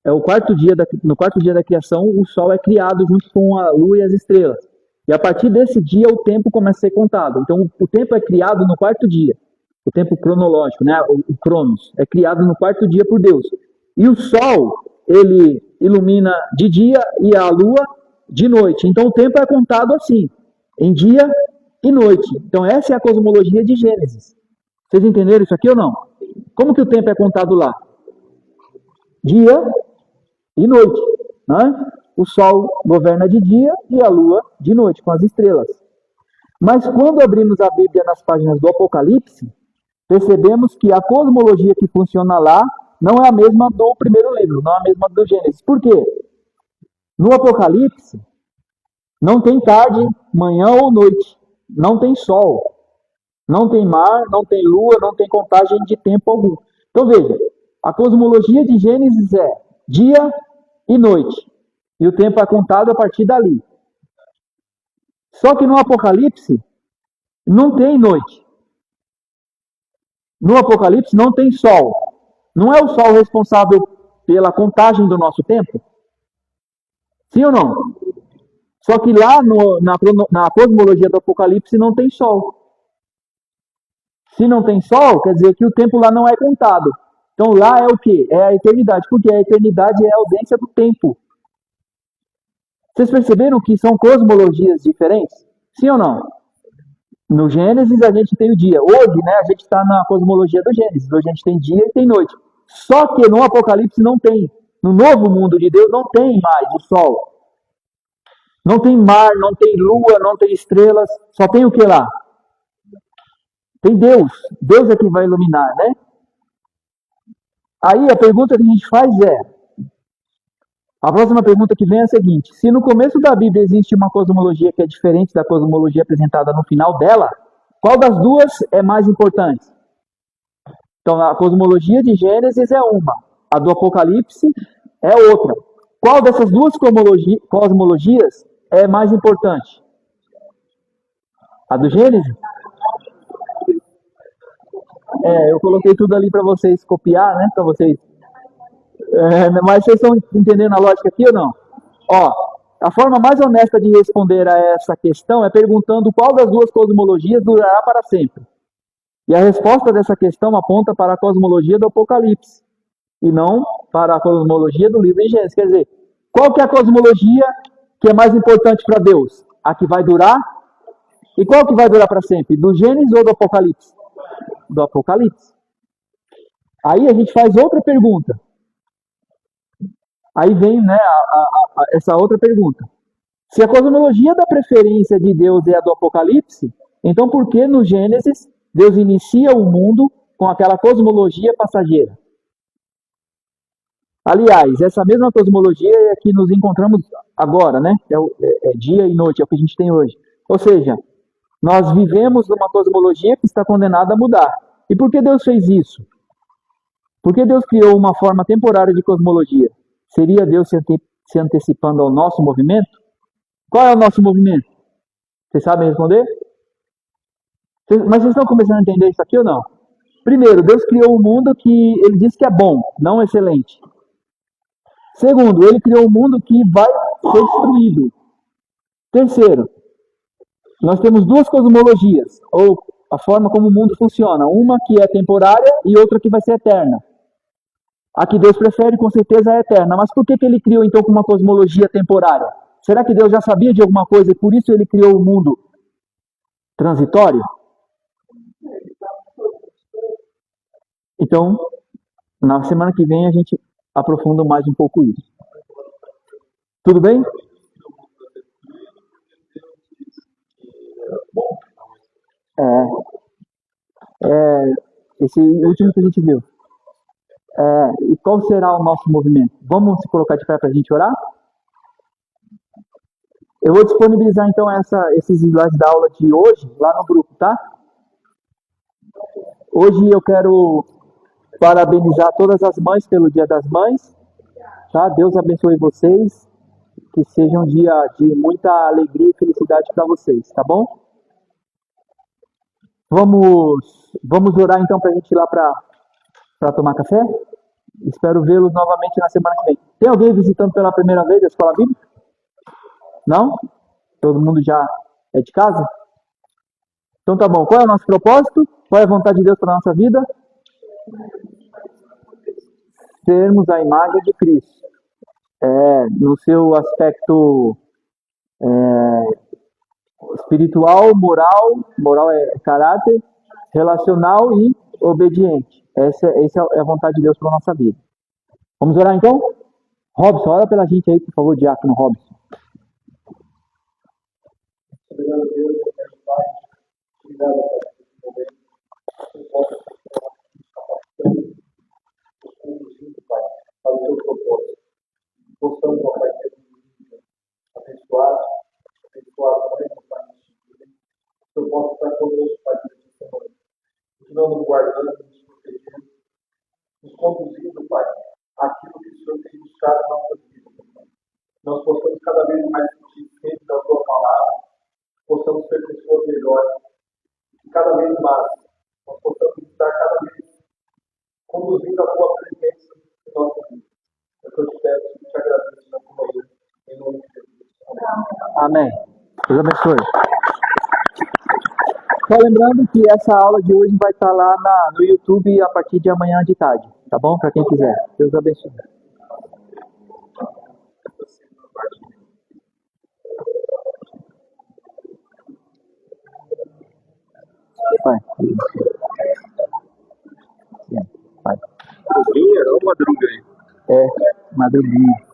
No quarto dia da criação, o Sol é criado junto com a Lua e as estrelas. E a partir desse dia o tempo começa a ser contado. Então o tempo é criado no quarto dia. O tempo cronológico, né? O Cronos, é criado no quarto dia por Deus. E o Sol, ele ilumina de dia e a Lua de noite. Então o tempo é contado assim, em dia e noite. Então essa é a cosmologia de Gênesis. Vocês entenderam isso aqui ou não? Como que o tempo é contado lá? Dia e noite, né? O Sol governa de dia e a Lua de noite, com as estrelas. Mas quando abrimos a Bíblia nas páginas do Apocalipse, percebemos que a cosmologia que funciona lá não é a mesma do primeiro livro, não é a mesma do Gênesis. Por quê? No Apocalipse, não tem tarde, manhã ou noite, não tem sol, não tem mar, não tem lua, não tem contagem de tempo algum. Então veja, a cosmologia de Gênesis é dia e noite, e o tempo é contado a partir dali. Só que no Apocalipse não tem noite. No Apocalipse não tem sol. Não é o sol responsável pela contagem do nosso tempo? Sim ou não? Só que lá na cosmologia do Apocalipse não tem sol. Se não tem sol, quer dizer que o tempo lá não é contado. Então lá é o quê? É a eternidade, porque a eternidade é a ausência do tempo. Vocês perceberam que são cosmologias diferentes? Sim ou não? No Gênesis a gente tem o dia. Hoje, né, a gente está na cosmologia do Gênesis. Hoje a gente tem dia e tem noite. Só que no Apocalipse não tem. No novo mundo de Deus não tem mais o sol. Não tem mar, não tem lua, não tem estrelas. Só tem o que lá? Tem Deus. Deus é quem vai iluminar, né? Aí a pergunta que a gente faz é... A próxima pergunta que vem é a seguinte: se no começo da Bíblia existe uma cosmologia que é diferente da cosmologia apresentada no final dela, qual das duas é mais importante? Então, a cosmologia de Gênesis é uma, a do Apocalipse é outra. Qual dessas duas cosmologias é mais importante? A do Gênesis? Eu coloquei tudo ali para vocês copiar, né? Para vocês. Mas vocês estão entendendo a lógica aqui ou não? Ó, a forma mais honesta de responder a essa questão é perguntando qual das duas cosmologias durará para sempre. E a resposta dessa questão aponta para a cosmologia do Apocalipse e não para a cosmologia do livro de Gênesis. Quer dizer, qual que é a cosmologia que é mais importante para Deus? A que vai durar? E qual que vai durar para sempre? Do Gênesis ou do Apocalipse? Do Apocalipse. Aí a gente faz outra pergunta. Aí vem, né, essa outra pergunta. Se a cosmologia da preferência de Deus é a do Apocalipse, então por que no Gênesis Deus inicia o mundo com aquela cosmologia passageira? Aliás, essa mesma cosmologia é que nos encontramos agora, né? É dia e noite, é o que a gente tem hoje. Ou seja, nós vivemos numa cosmologia que está condenada a mudar. E por que Deus fez isso? Por que Deus criou uma forma temporária de cosmologia? Seria Deus se antecipando ao nosso movimento? Qual é o nosso movimento? Vocês sabem responder? Mas vocês estão começando a entender isso aqui ou não? Primeiro, Deus criou um mundo que ele diz que é bom, não excelente. Segundo, ele criou um mundo que vai ser destruído. Terceiro, nós temos duas cosmologias, ou a forma como o mundo funciona. Uma que é temporária e outra que vai ser eterna. A que Deus prefere, com certeza, é eterna. Mas por que ele criou, então, com uma cosmologia temporária? Será que Deus já sabia de alguma coisa e por isso ele criou o mundo transitório? Então, na semana que vem a gente aprofunda mais um pouco isso. Tudo bem? Esse último que a gente viu. E qual será o nosso movimento? Vamos se colocar de pé para a gente orar? Eu vou disponibilizar então esses slides da aula de hoje lá no grupo, tá? Hoje eu quero parabenizar todas as mães pelo Dia das Mães, tá? Deus abençoe vocês, que seja um dia de muita alegria e felicidade para vocês, tá bom? Vamos orar então para a gente ir lá para tomar café? Espero vê-los novamente na semana que vem. Tem alguém visitando pela primeira vez a Escola Bíblica? Não? Todo mundo já é de casa? Então tá bom. Qual é o nosso propósito? Qual é a vontade de Deus para a nossa vida? Sermos a imagem de Cristo. No seu aspecto espiritual, moral é caráter, relacional e obediente. Essa é a vontade de Deus para a nossa vida. Vamos orar então? Robson, ora pela gente aí, por favor, diácono Robson. Obrigado, Deus, obrigado, Pai. Obrigado, Pai, por esse momento. Que possa capacitando, nos conduzindo, Pai, para o teu propósito. Possamos, ó Pai, ter abençoado, a mãe, Pai, que eu possa estar conosco, Pai, nessa semana. Continuando nos guardando, nos protegendo, nos conduzindo, Pai, aquilo que o Senhor tem buscado na nossa vida, Pai. Nós possamos cada vez mais sentir sempre da tua palavra, possamos ser pessoas melhores, e cada vez mais nós possamos estar cada vez conduzindo a tua presença em nossa vida. É o que eu te peço e te agradeço na tua manhã, em nome de Jesus. Amém. Deus abençoe. Só lembrando que essa aula de hoje vai estar lá no YouTube a partir de amanhã de tarde, tá bom? Para quem quiser. Deus abençoe. Vai. Vai. Madruguinha ou madruga aí? Madruguinha.